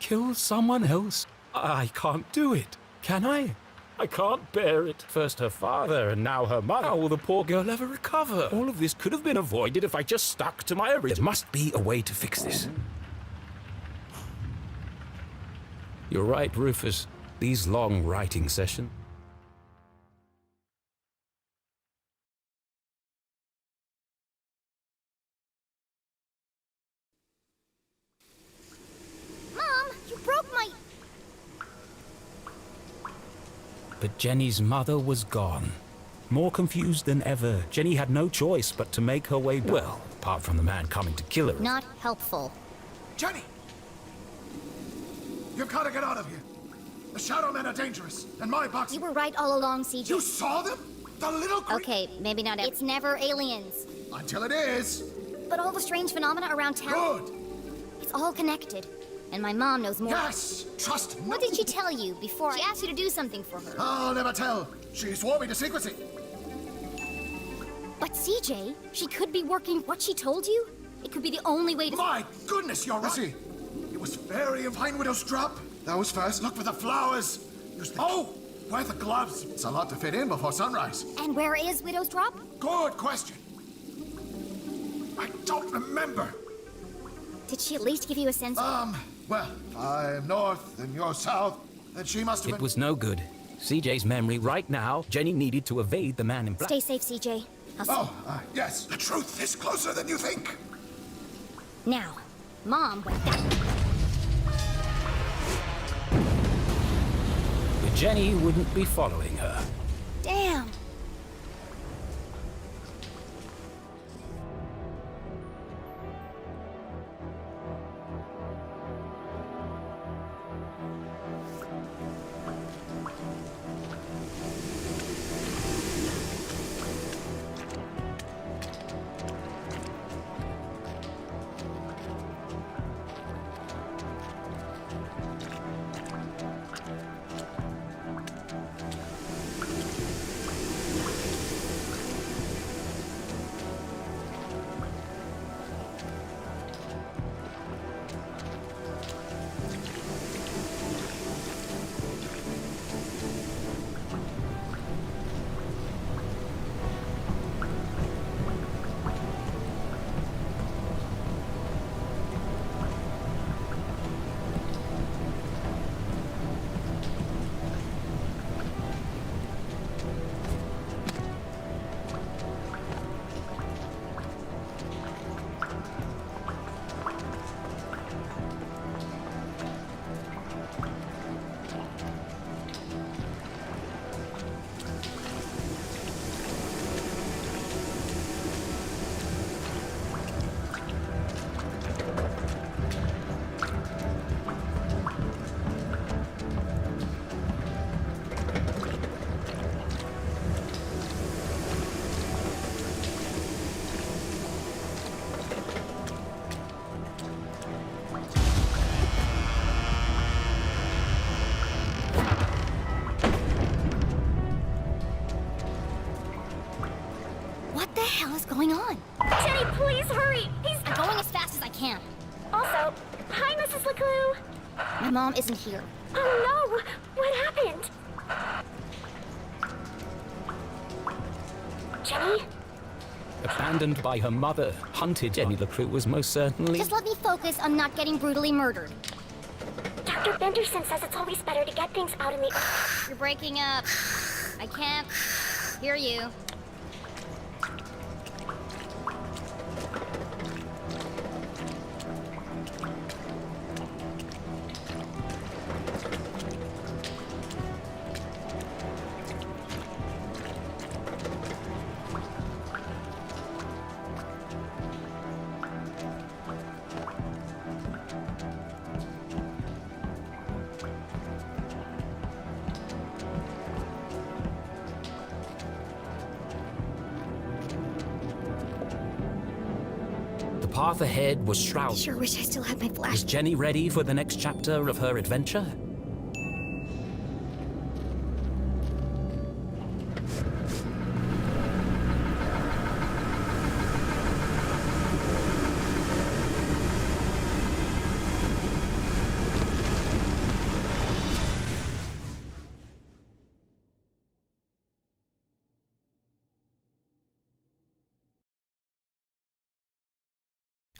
Speaker 2: kill someone else? I can't do it, can I? I can't bear it. First her father, and now her mother. How will the poor girl ever recover? All of this could have been avoided if I just stuck to my original. There must be a way to fix this. You're right, Rufus. These long writing sessions.
Speaker 1: Mom, you broke my...
Speaker 2: But Jenny's mother was gone. More confused than ever, Jenny had no choice but to make her way back. Well, apart from the man coming to kill her.
Speaker 1: Not helpful.
Speaker 5: Jenny! You've got to get out of here. The Shadow Men are dangerous, and my box...
Speaker 1: You were right all along, CJ.
Speaker 5: You saw them? The little
Speaker 1: Okay, maybe not. It's never aliens.
Speaker 5: Until it is.
Speaker 1: But all the strange phenomena around town...
Speaker 5: Good.
Speaker 1: It's all connected. And my mom knows more.
Speaker 5: Yes! Trust me.
Speaker 1: What did she tell you before she asked you to do something for her?
Speaker 5: I'll never tell. She swore me to secrecy.
Speaker 1: But CJ, she could be working what she told you? It could be the only way to...
Speaker 5: My goodness, you're right. It was fairy of Pine Widow's drop. That was fast. Look for the flowers. Use the... Oh! Where are the gloves? It's a lot to fit in before sunrise.
Speaker 1: And where is Widow's Drop?
Speaker 5: Good question. I don't remember.
Speaker 1: Did she at least give you a sense of...
Speaker 5: Well, I'm north and you're south, and she must have
Speaker 2: It
Speaker 5: been...
Speaker 2: was no good. CJ's memory right now, Jenny needed to evade the man in black.
Speaker 1: Stay safe, CJ. I'll see.
Speaker 5: Yes. The truth is closer than you think.
Speaker 1: Now, Mom went that way.
Speaker 2: But Jenny wouldn't be following her.
Speaker 1: Damn. What the hell is going on?
Speaker 3: Jenny, please hurry!
Speaker 1: I'm going as fast as I can.
Speaker 3: Also, hi, Mrs. Leclue.
Speaker 1: My mom isn't here.
Speaker 3: Oh no! What happened? Jenny?
Speaker 2: Abandoned by her mother, hunted Jenny Leclue was most certainly...
Speaker 1: Just let me focus on not getting brutally murdered.
Speaker 3: Dr. Benderson says it's always better to get things out in the...
Speaker 1: You're breaking up. I can't hear you.
Speaker 2: The path ahead was shrouded.
Speaker 1: Sure wish I still had my flash.
Speaker 2: Was Jenny ready for the next chapter of her adventure?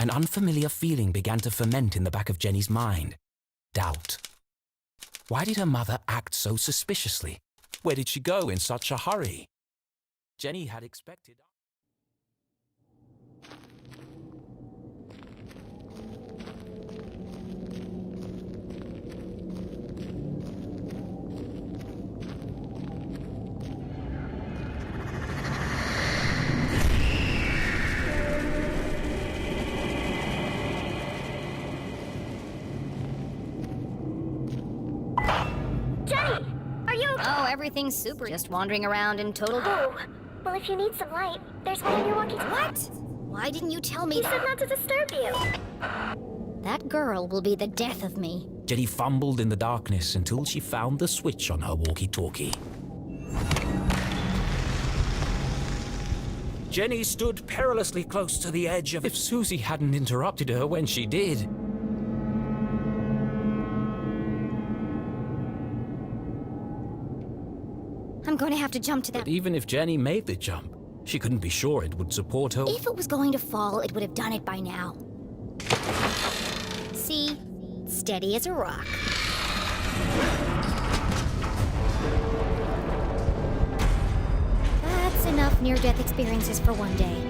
Speaker 2: An unfamiliar feeling began to ferment in the back of Jenny's mind. Doubt. Why did her mother act so suspiciously? Where did she go in such a hurry? Jenny had expected...
Speaker 3: Jenny! Are you okay?
Speaker 1: Oh, everything's super. Just wandering around in total...
Speaker 3: Oh, well, if you need some light, there's one in your walkie-talkie.
Speaker 1: What? Why didn't you tell me
Speaker 3: He
Speaker 1: that?
Speaker 3: said not to disturb you.
Speaker 1: That girl will be the death of me.
Speaker 2: Jenny fumbled in the darkness until she found the switch on her walkie-talkie. Jenny stood perilously close to the edge of... If Susie hadn't interrupted her when she did...
Speaker 1: I'm going to have to jump to that...
Speaker 2: But even if Jenny made the jump, she couldn't be sure it would support her...
Speaker 1: If it was going to fall, it would have done it by now. See? Steady as a rock. That's enough near-death experiences for one day.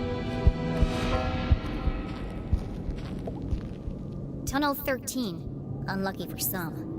Speaker 1: Tunnel 13. Unlucky for some.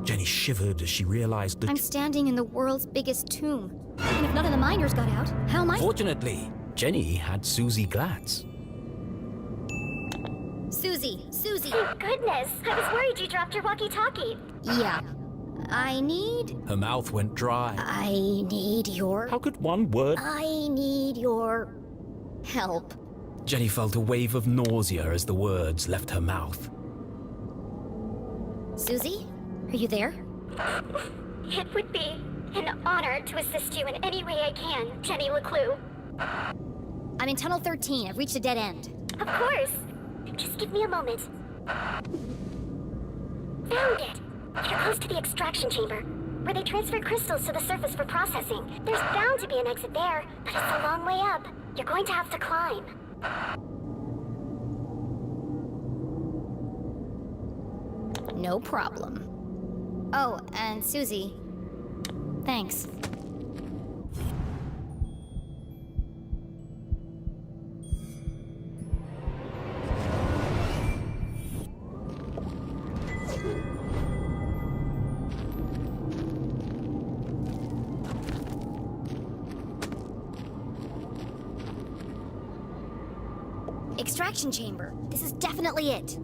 Speaker 2: Jenny shivered as she realized that...
Speaker 1: I'm standing in the world's biggest tomb. And if none of the miners got out, how am I...
Speaker 2: Fortunately, Jenny had Susie Glatz.
Speaker 1: Susie! Susie!
Speaker 3: Thank goodness. I was worried you dropped your walkie-talkie.
Speaker 1: Yeah. I need...
Speaker 2: Her mouth went dry.
Speaker 1: I need your...
Speaker 2: How could one word...
Speaker 1: I need your... help.
Speaker 2: Jenny felt a wave of nausea as the words left her mouth.
Speaker 1: Susie? Are you there?
Speaker 3: It would be an honor to assist you in any way I can, Jenny Leclue.
Speaker 1: I'm in Tunnel 13. I've reached a dead end.
Speaker 3: Of course. Just give me a moment. Found it! You're close to the extraction chamber, where they transfer crystals to the surface for processing. There's bound to be an exit there, but it's a long way up. You're going to have to climb.
Speaker 1: No problem. Oh, and Susie, thanks. Extraction chamber. This is definitely it.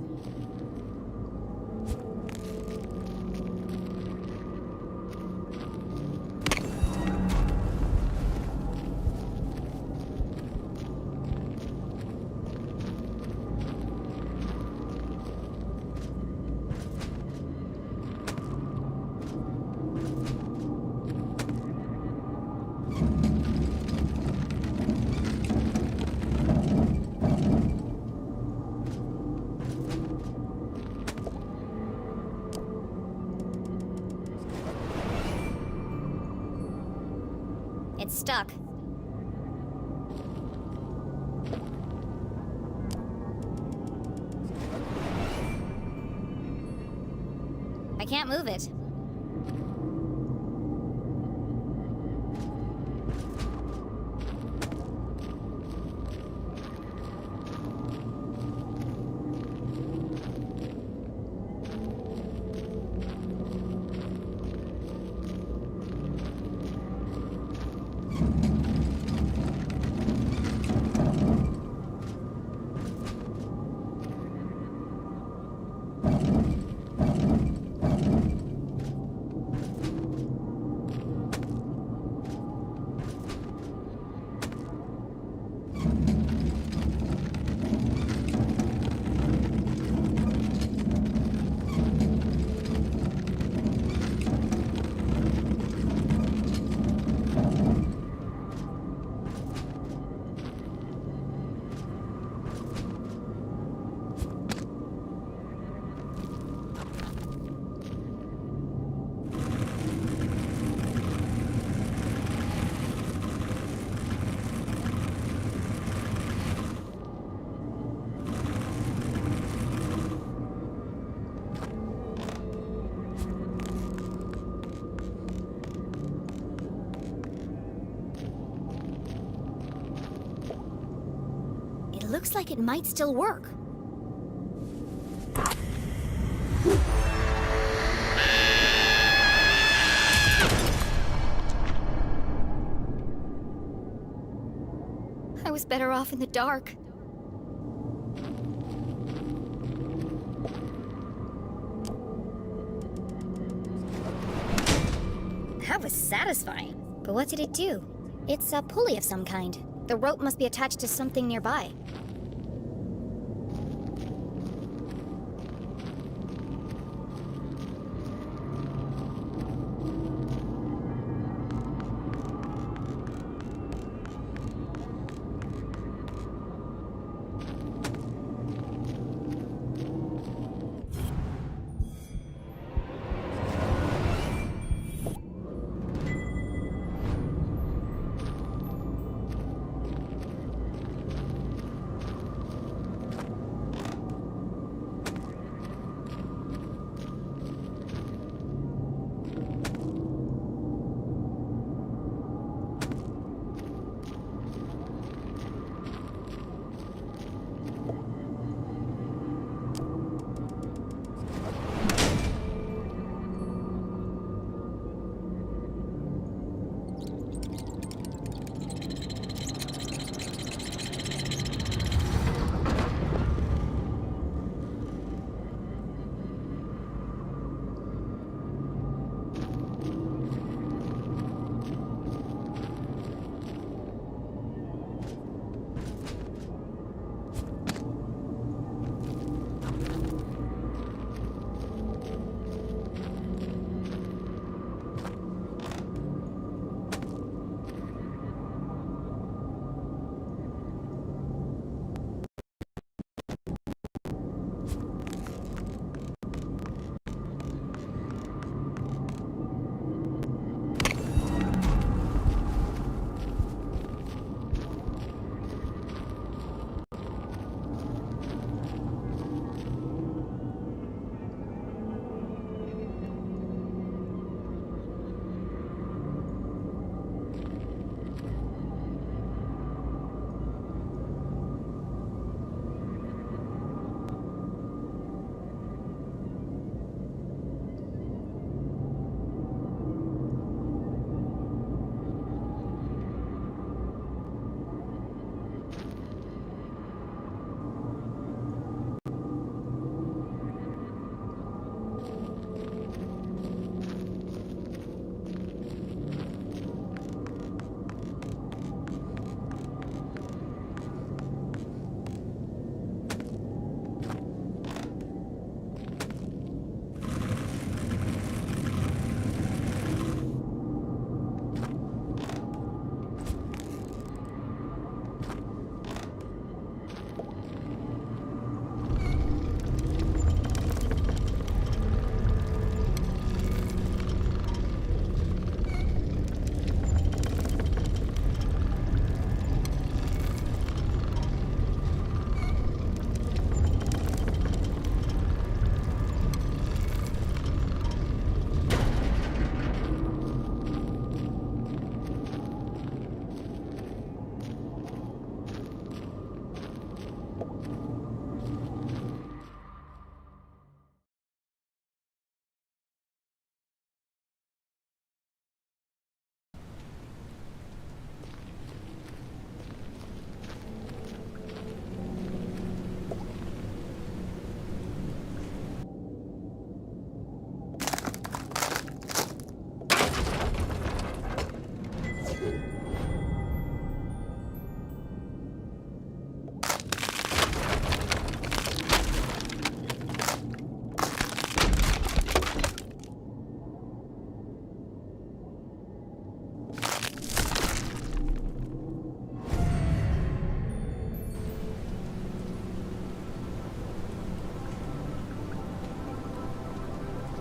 Speaker 1: It's stuck. I can't move it. It looks like it might still work. I was better off in the dark. That was satisfying. But what did it do? It's a pulley of some kind. The rope must be attached to something nearby.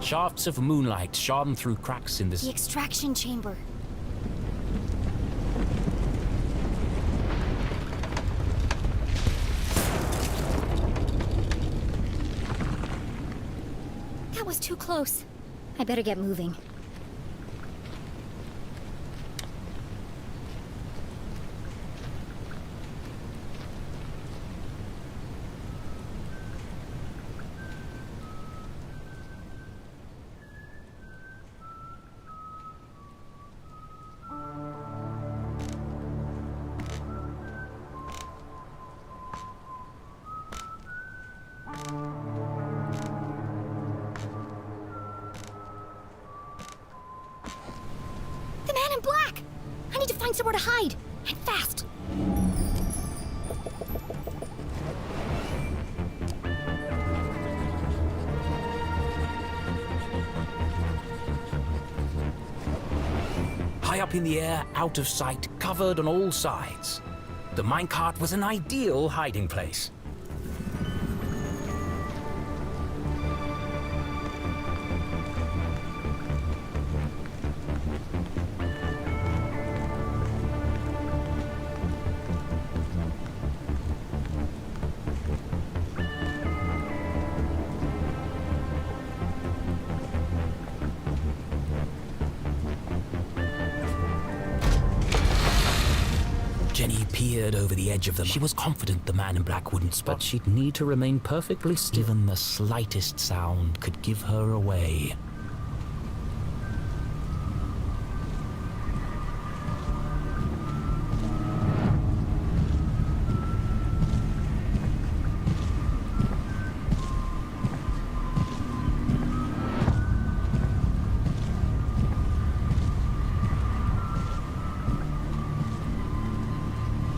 Speaker 2: Shafts of moonlight shone through cracks in
Speaker 1: The
Speaker 2: the...
Speaker 1: extraction chamber. That was too close. I better get moving. find somewhere to hide. And fast.
Speaker 2: High up in the air, out of sight, covered on all sides. The minecart was an ideal hiding place. Jenny peered over the edge of them. She was confident the man in black wouldn't spot, but she'd need to remain perfectly still. Even the slightest sound could give her away.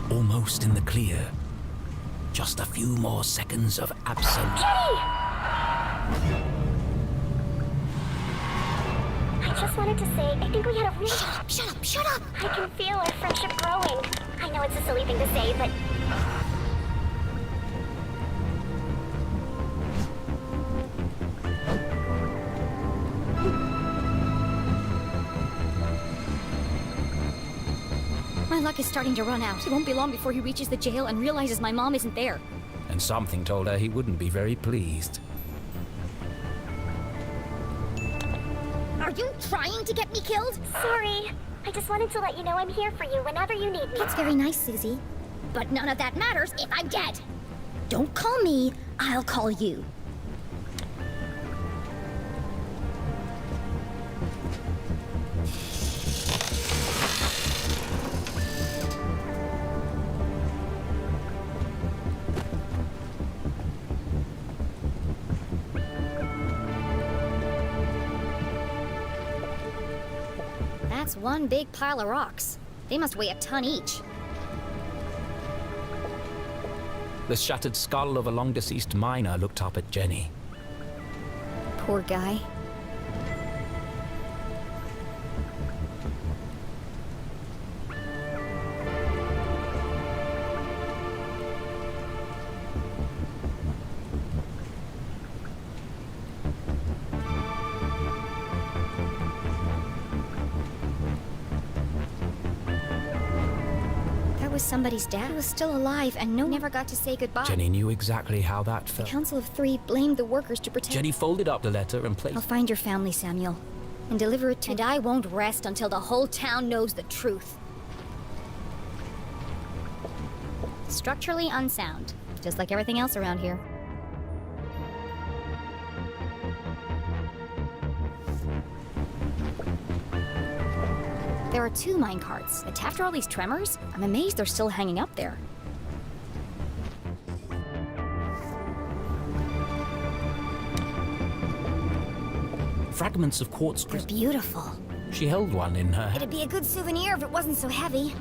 Speaker 2: Almost in the clear. Just a few more seconds of absolute...
Speaker 3: Jenny! I just wanted to say, I think we had a really...
Speaker 1: Shut up!
Speaker 3: I can feel our friendship growing. I know it's a silly thing to say, but...
Speaker 1: My luck is starting to run out. It won't be long before he reaches the jail and realizes my mom isn't there.
Speaker 2: And something told her he wouldn't be very pleased.
Speaker 1: Are you trying to get me killed?
Speaker 3: Sorry. I just wanted to let you know I'm here for you whenever you need me.
Speaker 1: That's very nice, Susie. But none of that matters if I'm dead. Don't call me, I'll call you. That's one big pile of rocks. They must weigh a ton each.
Speaker 2: The shattered skull of a long-deceased miner looked up at Jenny.
Speaker 1: Poor guy. Somebody's dad was still alive and never got to say goodbye.
Speaker 2: Jenny knew exactly how that
Speaker 1: The
Speaker 2: felt.
Speaker 1: Council of Three blamed the workers to protect...
Speaker 2: Jenny folded up the letter and placed...
Speaker 1: I'll find your family, Samuel, and deliver it to... And I won't rest until the whole town knows the truth. Structurally unsound, just like everything else around here. There are 2 minecarts, but after all these tremors, I'm amazed they're still hanging up there.
Speaker 2: Fragments of quartz
Speaker 1: They're
Speaker 2: crystal.
Speaker 1: beautiful.
Speaker 2: She held one in her hand.
Speaker 1: It'd be a good souvenir if it wasn't so heavy.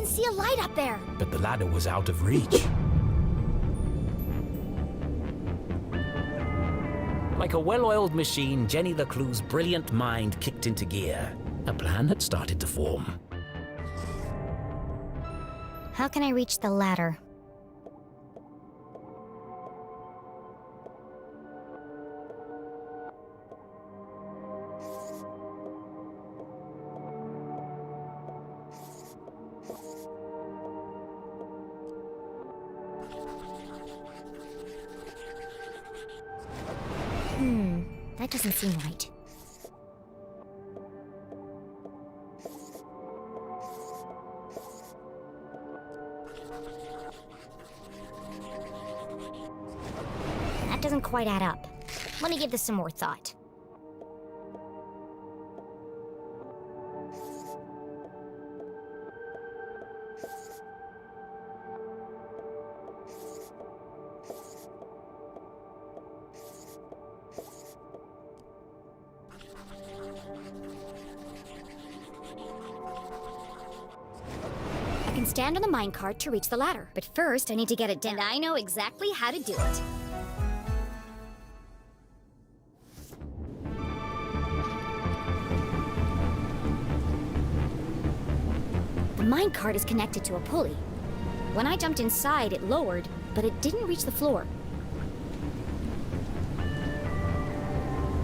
Speaker 1: See a light up there.
Speaker 2: But the ladder was out of reach. Like a well-oiled machine, Jenny Leclue's brilliant mind kicked into gear. A plan had started to form.
Speaker 1: How can I reach the ladder? That doesn't seem right. That doesn't quite add up. Let me give this some more thought. I can stand on the minecart to reach the ladder, but first I need to get it down. And I know exactly how to do it. The minecart is connected to a pulley. When I jumped inside, it lowered, but it didn't reach the floor.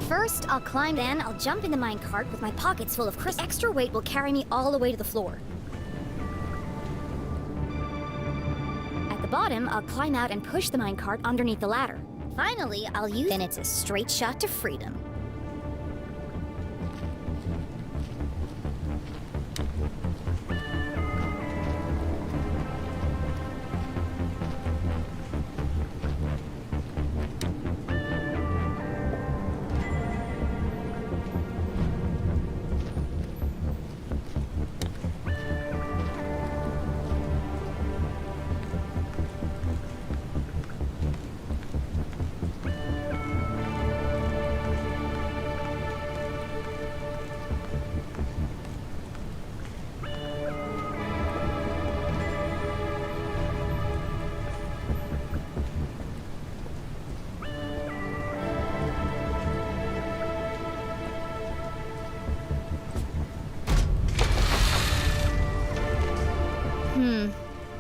Speaker 1: First, I'll climb, then I'll jump in the minecart with my pockets full of crystals. Extra weight will carry me all the way to the floor. At the bottom, I'll climb out and push the minecart underneath the ladder. Finally, I'll use... Then it's a straight shot to freedom.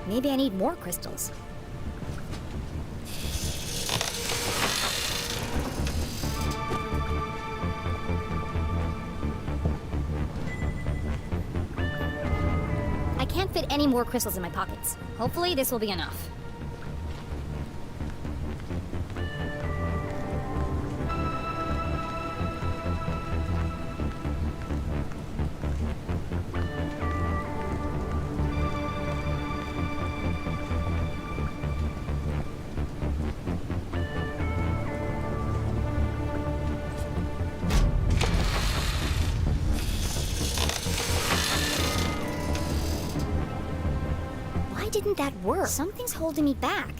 Speaker 1: Maybe I need more crystals. I can't fit any more crystals in my pockets. Hopefully this will be enough. Why didn't that work? Something's holding me back.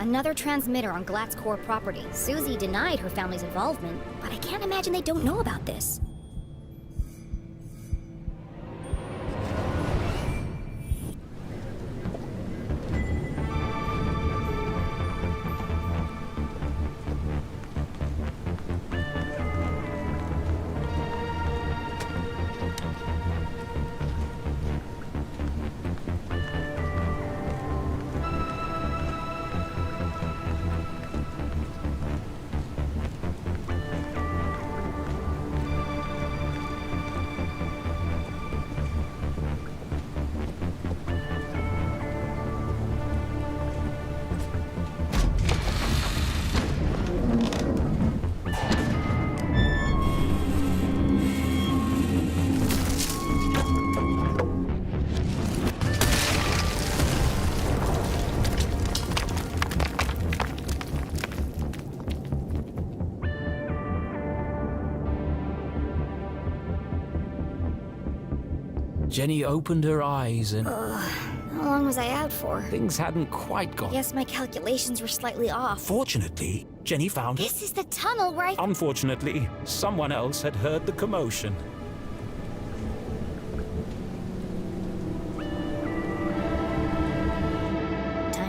Speaker 1: Another transmitter on Glatt's core property. Susie denied her family's involvement, but I can't imagine they don't know about this.
Speaker 2: Jenny opened her eyes and
Speaker 1: How long was I out for?
Speaker 2: things hadn't quite gone.
Speaker 1: Guess my calculations were slightly off.
Speaker 2: Fortunately, Jenny found...
Speaker 1: This is the tunnel where I...
Speaker 2: Unfortunately, someone else had heard the commotion.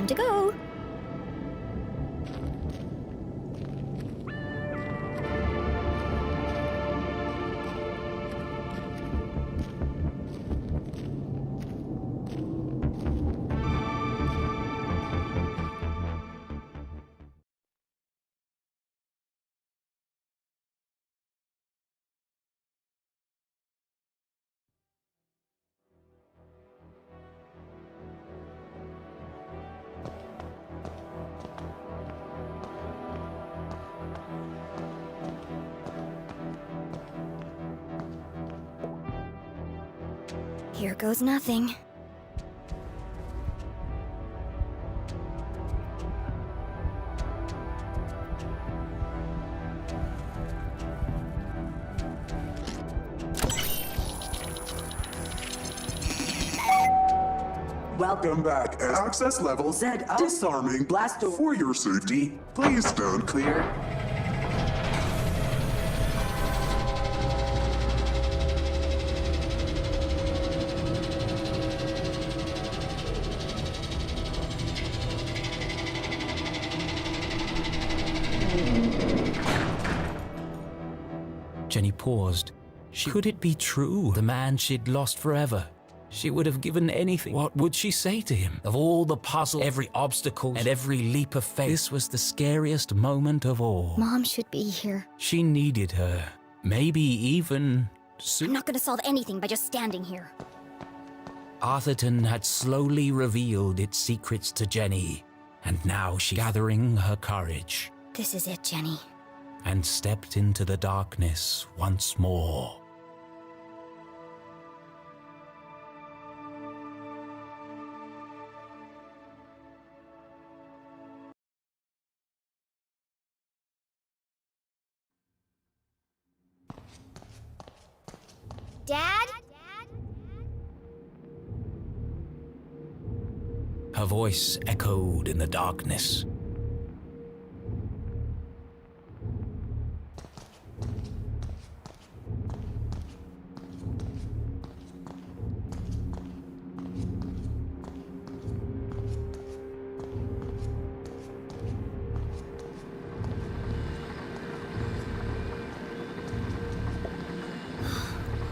Speaker 1: Time to go. Here goes nothing.
Speaker 4: Welcome back. Access level Z. Disarming. Blast for your safety. Please stand clear.
Speaker 2: Jenny paused. Could it be true? The man she'd lost forever. She would have given anything. What would she say to him? Of all the puzzles, every obstacle, and every leap of faith, this was the scariest moment of all.
Speaker 1: Mom should be here.
Speaker 2: She needed her. Maybe even soon.
Speaker 1: I'm not gonna solve anything by just standing here.
Speaker 2: Arthurton had slowly revealed its secrets to Jenny, and now she's gathering her courage
Speaker 1: This is it, Jenny.
Speaker 2: and stepped into the darkness once more.
Speaker 1: Dad?
Speaker 2: Her voice echoed in the darkness.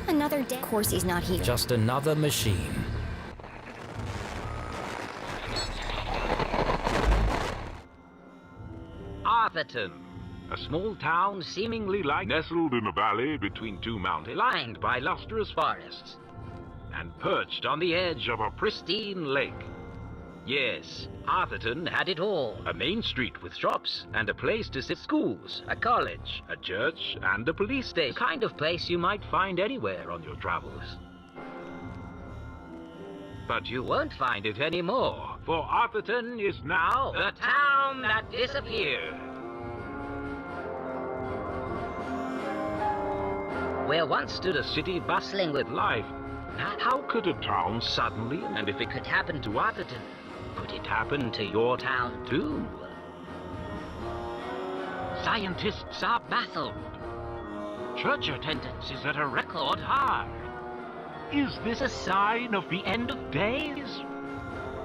Speaker 1: Another day. Of course he's not here.
Speaker 2: Just another machine.
Speaker 8: Arthurton, a small town seemingly nestled in a valley between two mountains, lined by lustrous forests, and perched on the edge of a pristine lake. Yes, Arthurton had it all. A main street with shops and a place to sit, schools, a college, a church, and a police station. The kind of place you might find anywhere on your travels. But you won't find it anymore, for Arthurton is now the town that disappeared. Where once stood a city bustling with life, how could a town suddenly, and if it could happen to Arthurton, could it happen to your town too? Scientists are baffled. Church attendance is at a record high. Is this a sign of the end of days?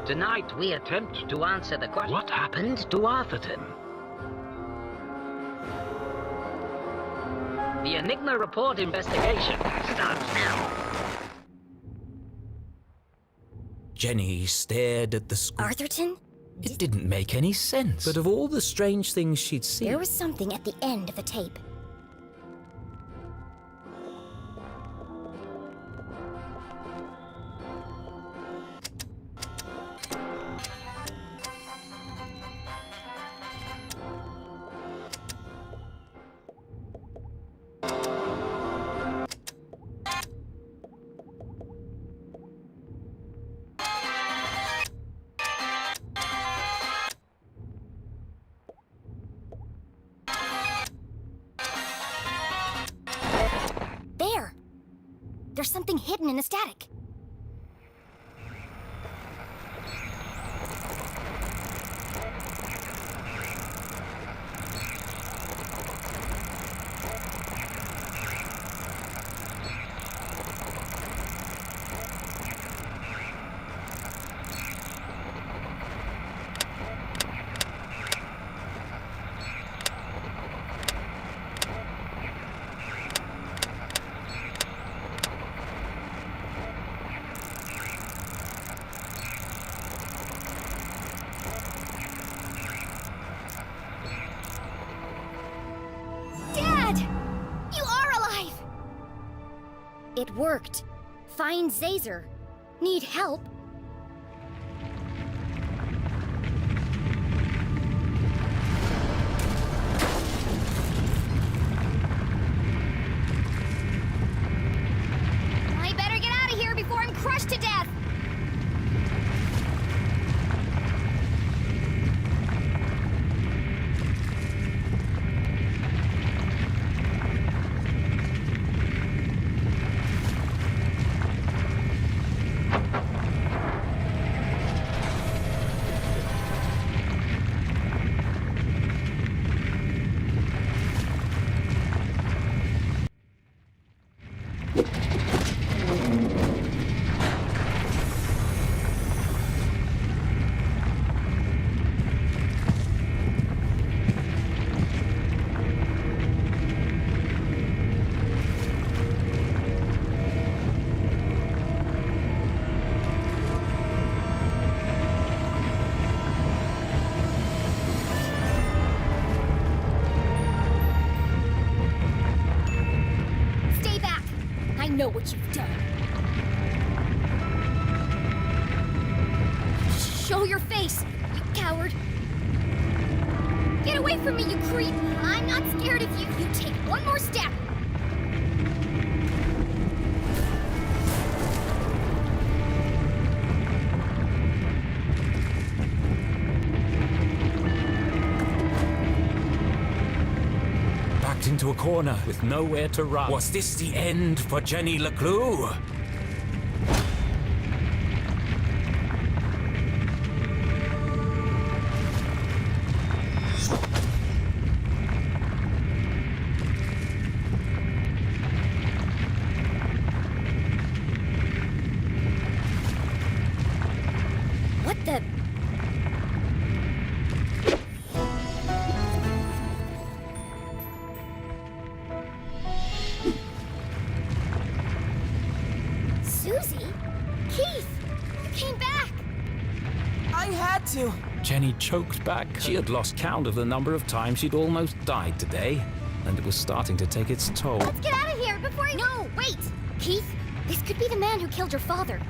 Speaker 8: Tonight we attempt to answer the question, what happened to Arthurton? The Enigma Report investigation starts now.
Speaker 2: Jenny stared at the school.
Speaker 1: Arthurton?
Speaker 2: It didn't make any sense. But of all the strange things she'd seen,
Speaker 1: There was something at the end of the tape. There! There's something hidden in the static. It worked. Find Zazer. Need help? I better get out of here before I'm crushed to death! I know what you've done. Show your face, you coward. Get away from me, you creep. I'm not scared of you. You take one more step.
Speaker 2: Backed into a corner with nowhere to run. Was this the end for Jenny Leclue?
Speaker 1: What the? Susie? Keith! You came back!
Speaker 9: I had to.
Speaker 2: Jenny choked back. She had lost count of the number of times she'd almost died today, and it was starting to take its toll.
Speaker 1: Let's get out of here before he— No, wait! Keith, this could be the man who killed your father.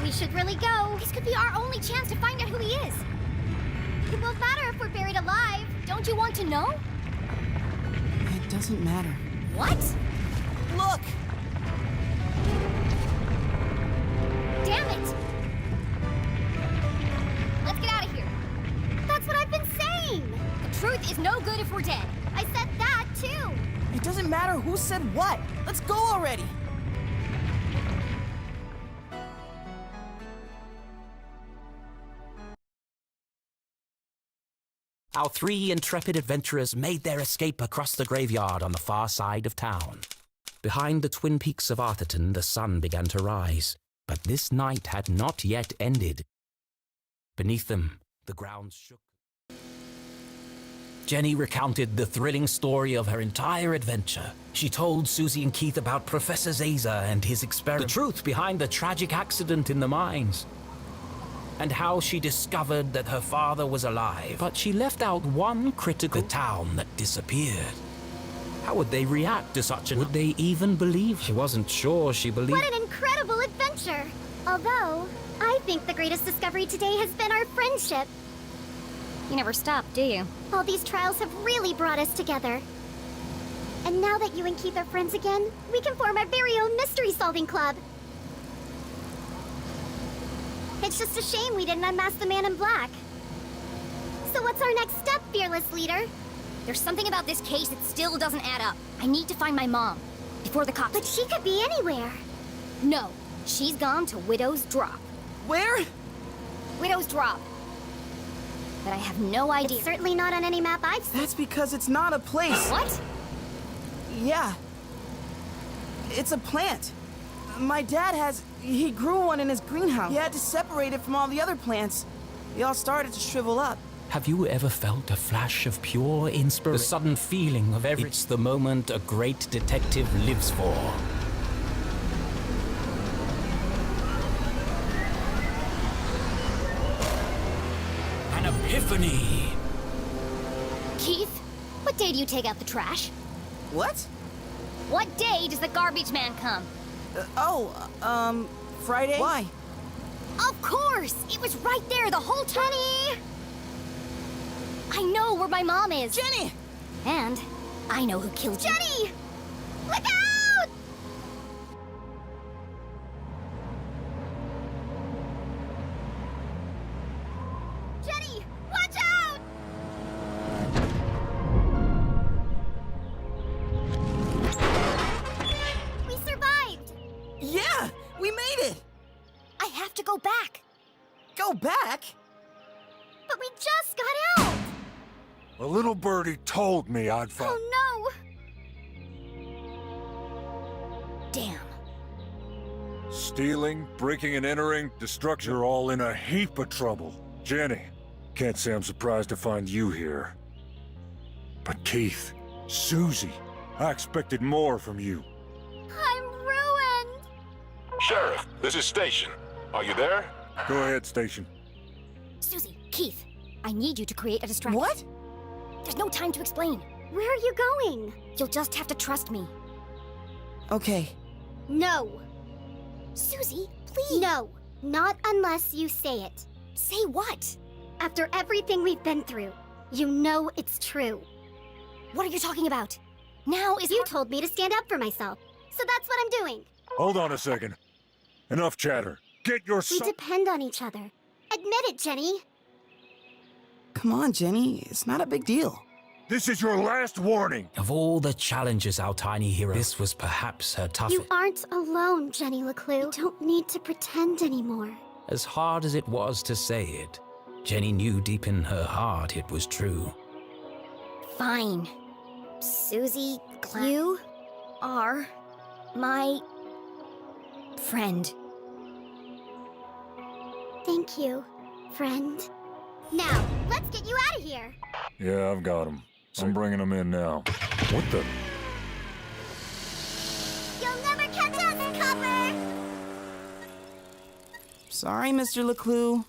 Speaker 1: We should really go. This could be our only chance to find out who he is. It won't matter if we're buried alive. Don't you want to know?
Speaker 9: It doesn't matter.
Speaker 1: What?
Speaker 9: Look!
Speaker 1: Damn it! Let's get out of here. That's what I've been saying. The truth is no good if we're dead. I said that too.
Speaker 9: It doesn't matter who said what. Let's go already.
Speaker 2: Our three intrepid adventurers made their escape across the graveyard on the far side of town. Behind the twin peaks of Arthurton, the sun began to rise, but this night had not yet ended. Beneath them, the ground shook. Jenny recounted the thrilling story of her entire adventure. She told Susie and Keith about Professor Zazer and his experiment, the truth behind the tragic accident in the mines, and how she discovered that her father was alive. But she left out one critical— the town that disappeared. How would they react to such an— Would they even believe? She wasn't sure she believed—
Speaker 1: What an incredible adventure! Although, I think the greatest discovery today has been our friendship. You never stop, do you? All these trials have really brought us together. And now that you and Keith are friends again, we can form our very own mystery-solving club. It's just a shame we didn't unmask the man in black. So what's our next step, fearless leader? There's something about this case that still doesn't add up. I need to find my mom before the cops— But she could be anywhere. No, she's gone to Widow's Drop.
Speaker 9: Where?
Speaker 1: Widow's Drop. But I have no idea. It's certainly not on any map I've seen.
Speaker 9: That's because it's not a place.
Speaker 1: What?
Speaker 9: Yeah. It's a plant. My dad he grew one in his greenhouse. He had to separate it from all the other plants. They all started to shrivel up.
Speaker 2: Have you ever felt a flash of pure inspiration? The sudden feeling of every— It's the moment a great detective lives for. An epiphany!
Speaker 1: Keith, what day do you take out the trash?
Speaker 9: What?
Speaker 1: What day does the garbage man come?
Speaker 9: Friday? Why?
Speaker 1: Of course! It was right there the whole time! Jenny! I know where my mom is.
Speaker 9: Jenny!
Speaker 1: And I know who killed you. Jenny! Look out! Jenny! Watch out! We survived!
Speaker 9: Yeah! We made it!
Speaker 1: I have to go back.
Speaker 9: Go back?
Speaker 1: But we just got out!
Speaker 10: A little birdie told me I'd find.
Speaker 1: Oh no! Damn.
Speaker 10: Stealing, breaking and entering, destruction are all in a heap of trouble. Jenny, can't say I'm surprised to find you here. But Keith, Susie, I expected more from you.
Speaker 1: I'm ruined!
Speaker 11: Sheriff, this is Station. Are you there?
Speaker 10: Go ahead, Station.
Speaker 1: Susie, Keith, I need you to create a distraction.
Speaker 9: What?
Speaker 1: There's no time to explain.
Speaker 3: Where are you going?
Speaker 1: You'll just have to trust me.
Speaker 9: Okay.
Speaker 3: No.
Speaker 1: Susie, please.
Speaker 3: No. Not unless you say it.
Speaker 1: Say what?
Speaker 3: After everything we've been through, you know it's true.
Speaker 1: What are you talking about? Now is
Speaker 3: You told me to stand up for myself, so that's what I'm doing.
Speaker 10: Hold on a second. Enough chatter. Get your
Speaker 3: We
Speaker 10: son.
Speaker 3: depend on each other. Admit it, Jenny.
Speaker 9: Come on, Jenny. It's not a big deal.
Speaker 10: This is your last warning.
Speaker 2: Of all the challenges our tiny hero, this was perhaps her toughest.
Speaker 3: You aren't alone, Jenny Leclue. You don't need to pretend anymore.
Speaker 2: As hard as it was to say it, Jenny knew deep in her heart it was true.
Speaker 1: Fine. Susie, you are my friend.
Speaker 3: Thank you, friend. Now, let's get you out of here.
Speaker 10: Yeah, I've got him. I'm bringing him in now. What the?
Speaker 3: You'll never catch us, Copper!
Speaker 9: Sorry, Mr. Leclue.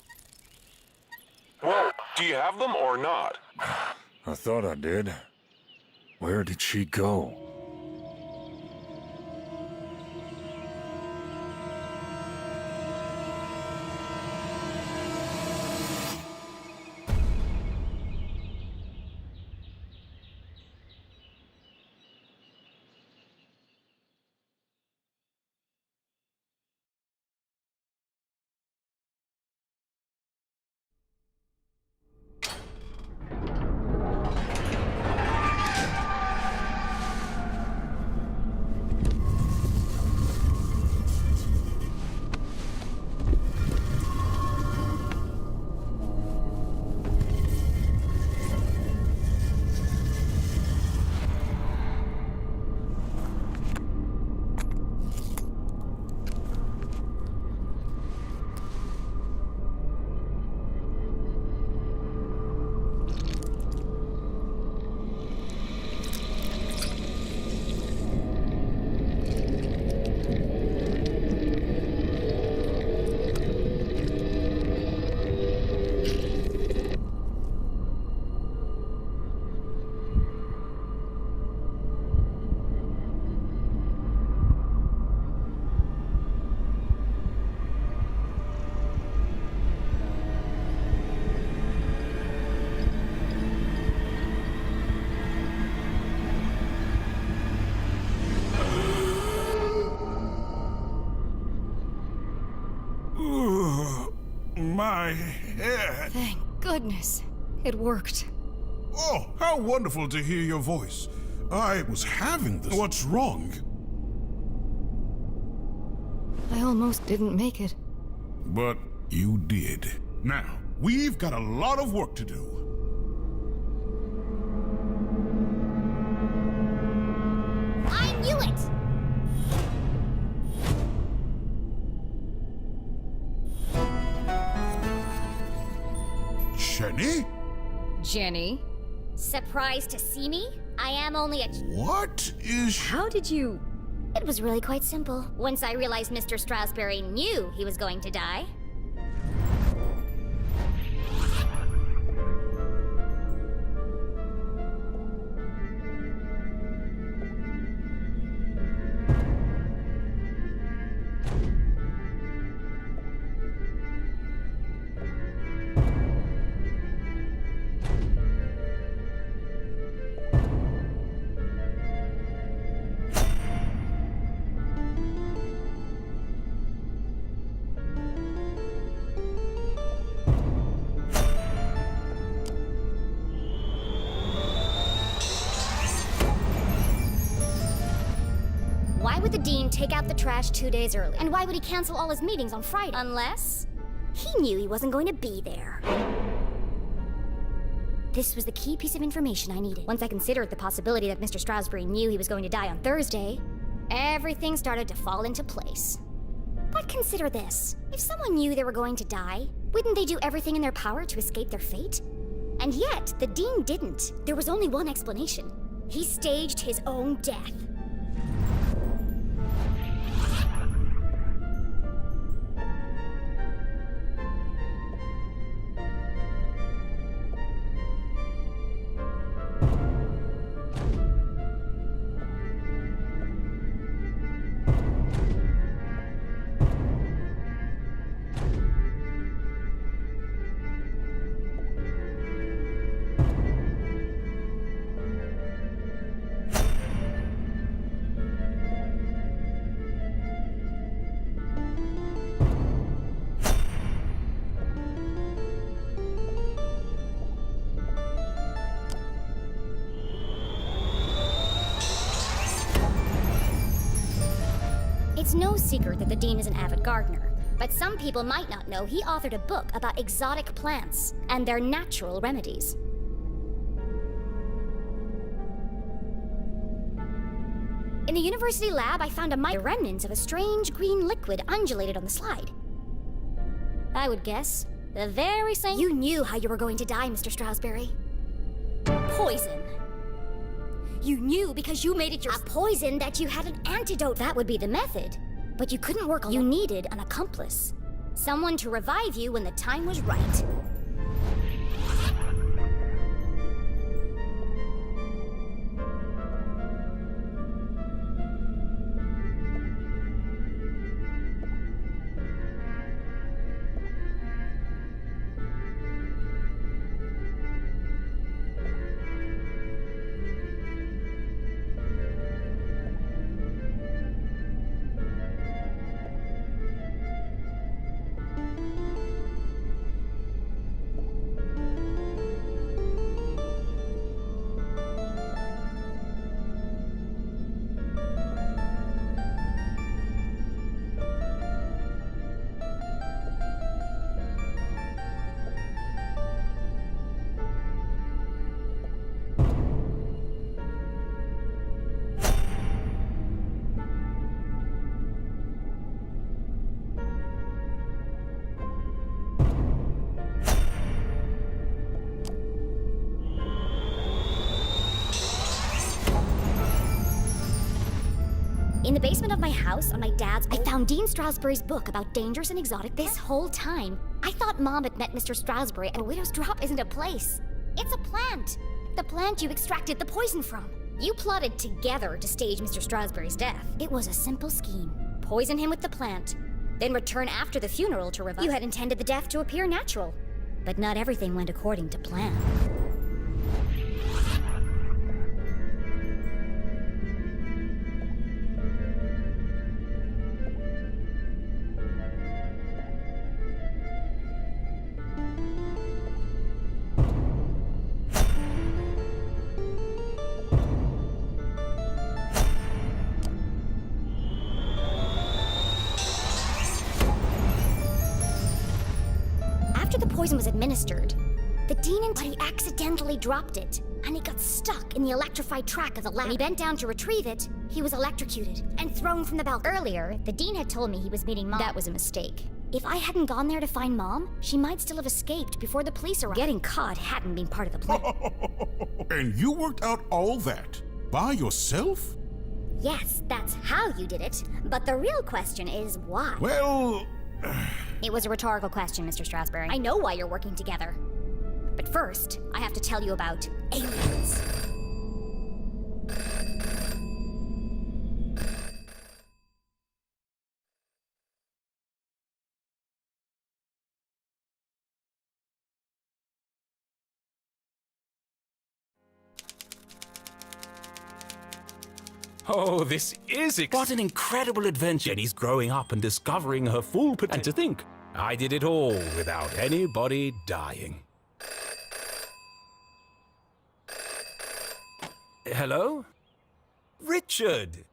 Speaker 11: Well, do you have them or not?
Speaker 10: I thought I did. Where did she go?
Speaker 5: My head.
Speaker 7: Thank goodness. It worked.
Speaker 5: Oh, how wonderful to hear your voice. I was having this. What's wrong?
Speaker 7: I almost didn't make it.
Speaker 5: But you did. Now, we've got a lot of work to do.
Speaker 1: I knew it!
Speaker 5: Jenny?
Speaker 7: Jenny?
Speaker 1: Surprised to see me? I am only a...
Speaker 5: What is...
Speaker 7: How did you...
Speaker 1: It was really quite simple. Once I realized Mr. Strasberry knew he was going to die. Why would the dean take out the trash 2 days early? And why would he cancel all his meetings on Friday? Unless he knew he wasn't going to be there. This was the key piece of information I needed. Once I considered the possibility that Mr. Strasberry knew he was going to die on Thursday, everything started to fall into place. But consider this. If someone knew they were going to die, wouldn't they do everything in their power to escape their fate? And yet, the dean didn't. There was only one explanation. He staged his own death. It's no secret that the dean is an avid gardener, but some people might not know he authored a book about exotic plants and their natural remedies. In the university lab, I found the remnants of a strange green liquid undulated on the slide. I would guess the very same. You knew how you were going to die, Mr. Strasberry. Poison. You knew because you made it your poison that you had an antidote. That would be the method. But you couldn't work alone. You needed an accomplice. Someone to revive you when the time was right. In the basement of my house, on my dad's, I found Dean Strasberry's book about dangerous and exotic. This whole time, I thought Mom had met Mr. Strasberry, and a widow's drop isn't a place. It's a plant. The plant you extracted the poison from. You plotted together to stage Mr. Strasberry's death. It was a simple scheme. Poison him with the plant, then return after the funeral to revive. You had intended the death to appear natural, but not everything went according to plan. Poison was administered. The dean but he accidentally dropped it, and it got stuck in the electrified track of the lab. When he bent down to retrieve it, he was electrocuted and thrown from the balcony. Earlier, the dean had told me he was meeting Mom. That was a mistake. If I hadn't gone there to find Mom, she might still have escaped before the police arrived. Getting caught hadn't been part of the plan.
Speaker 12: And you worked out all that by yourself?
Speaker 1: Yes, that's how you did it. But the real question is why?
Speaker 12: Well...
Speaker 1: It was a rhetorical question, Mr. Strasberry. I know why you're working together. But first, I have to tell you about aliens.
Speaker 2: Oh, this is what an incredible adventure. Jenny's growing up and discovering her full potential. And to think, I did it all without anybody dying. Hello? Richard!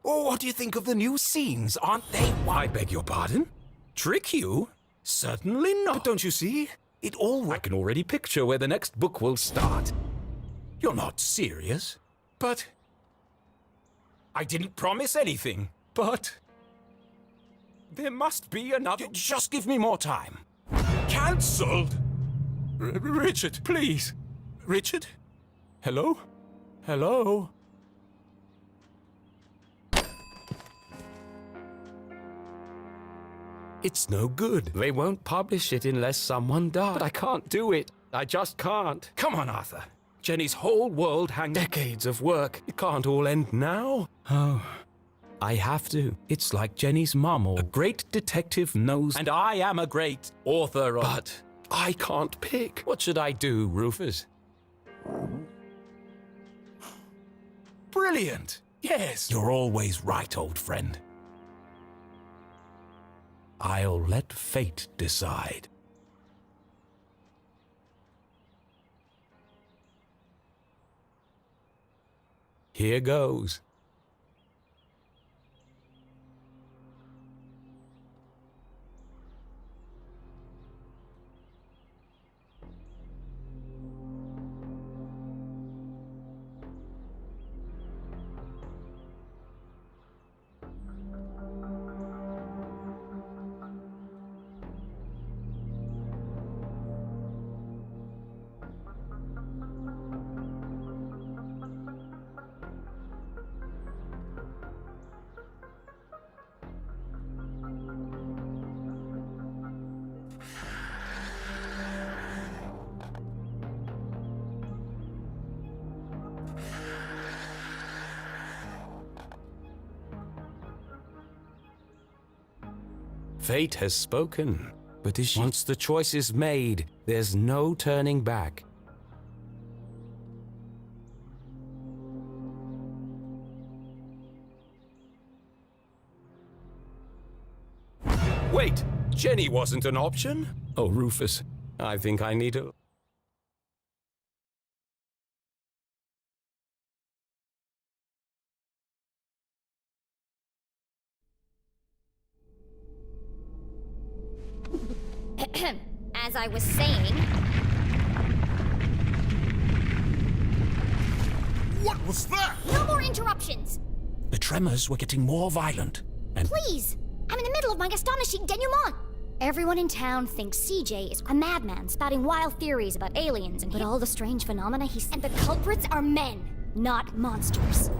Speaker 2: Oh, what do you think of the new scenes? Aren't they? I beg your pardon? Trick you? Certainly not. But don't you see? It all... I can already picture where the next book will start. You're not serious. But... I didn't promise anything. But... there must be another... Just give me more time. Cancelled! Richard, please. Richard? Hello? Hello? It's no good. They won't publish it unless someone does. But I can't do it. I just can't. Come on, Arthur. Jenny's whole world hangs... decades of work. It can't all end now. Oh, I have to. It's like Jenny's mum or... a great detective knows... and I am a great author of... but I can't pick. What should I do, Rufus? Brilliant! Yes! You're always right, old friend. I'll let fate decide. Here goes. Fate has spoken, but once the choice is made, there's no turning back. Wait, Jenny wasn't an option? Oh, Rufus, I think I need a...
Speaker 1: As I was saying...
Speaker 12: What was that?
Speaker 1: No more interruptions!
Speaker 2: The tremors were getting more violent, and...
Speaker 1: Please! I'm in the middle of my astonishing denouement! Everyone in town thinks CJ is a madman spouting wild theories about aliens and all the strange phenomena he's... And the culprits are men, not monsters.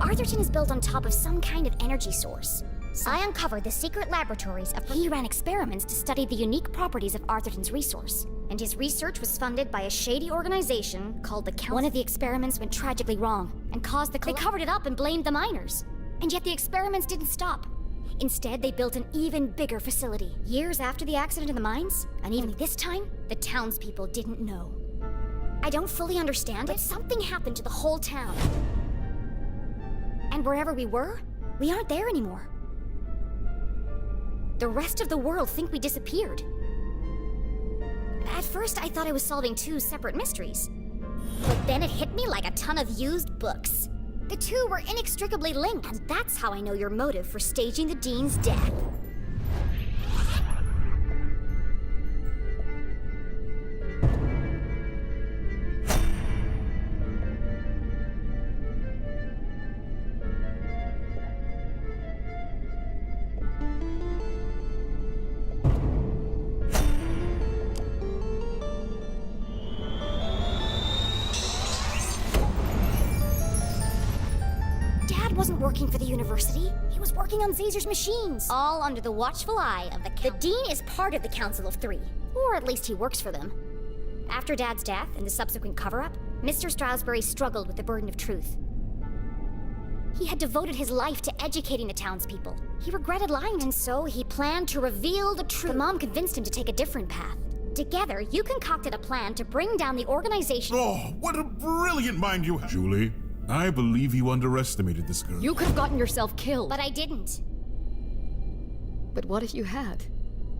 Speaker 1: Atherton is built on top of some kind of energy source. I uncovered the secret laboratories of... He ran experiments to study the unique properties of Atherton's resource. And his research was funded by a shady organization called the Council. One of the experiments went tragically wrong and caused the... They covered it up and blamed the miners. And yet the experiments didn't stop. Instead, they built an even bigger facility. Years after the accident in the mines, and even this time, the townspeople didn't know. I don't fully understand it, but something happened to the whole town. And wherever we were, we aren't there anymore. The rest of the world think we disappeared. At first, I thought I was solving two separate mysteries. But then it hit me like a ton of used books. The two were inextricably linked, and that's how I know your motive for staging the Dean's death. Wasn't working for the university. He was working on Zazer's machines. All under the watchful eye of the Council. The Dean is part of the Council of Three. Or at least he works for them. After Dad's death and the subsequent cover-up, Mr. Stroudsbury struggled with the burden of truth. He had devoted his life to educating the townspeople. He regretted lying, and so he planned to reveal the truth. The mom convinced him to take a different path. Together, you concocted a plan to bring down the organization.
Speaker 12: Oh, what a brilliant mind you have. Julie, I believe you underestimated this girl.
Speaker 7: You could have gotten yourself killed.
Speaker 1: But I didn't.
Speaker 7: But what if you had?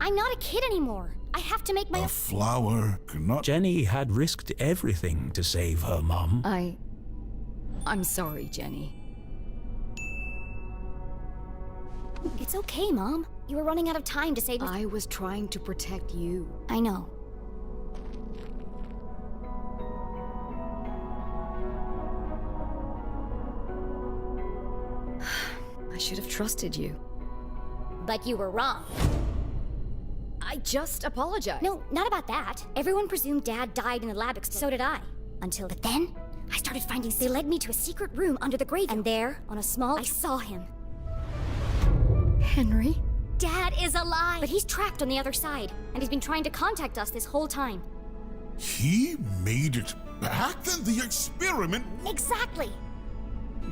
Speaker 1: I'm not a kid anymore. I have to make my...
Speaker 12: A flower cannot...
Speaker 2: Jenny had risked everything to save her mum.
Speaker 7: I'm sorry, Jenny.
Speaker 1: It's okay, Mom. You were running out of time to save me.
Speaker 7: I was trying to protect you.
Speaker 1: I know.
Speaker 7: I should have trusted you.
Speaker 1: But you were wrong.
Speaker 7: I just apologized.
Speaker 1: No, not about that. Everyone presumed Dad died in the lab explosion. So did I. But then, I started finding... They led me to a secret room under the graveyard. And there, on a small... I saw him.
Speaker 7: Henry?
Speaker 1: Dad is alive! But he's trapped on the other side, and he's been trying to contact us this whole time.
Speaker 12: He made it back? Then the experiment...
Speaker 1: Exactly!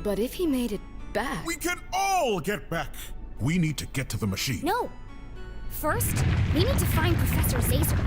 Speaker 7: But if he made it back...
Speaker 12: We can all get back! We need to get to the machine.
Speaker 1: No! First, we need to find Professor Zazer.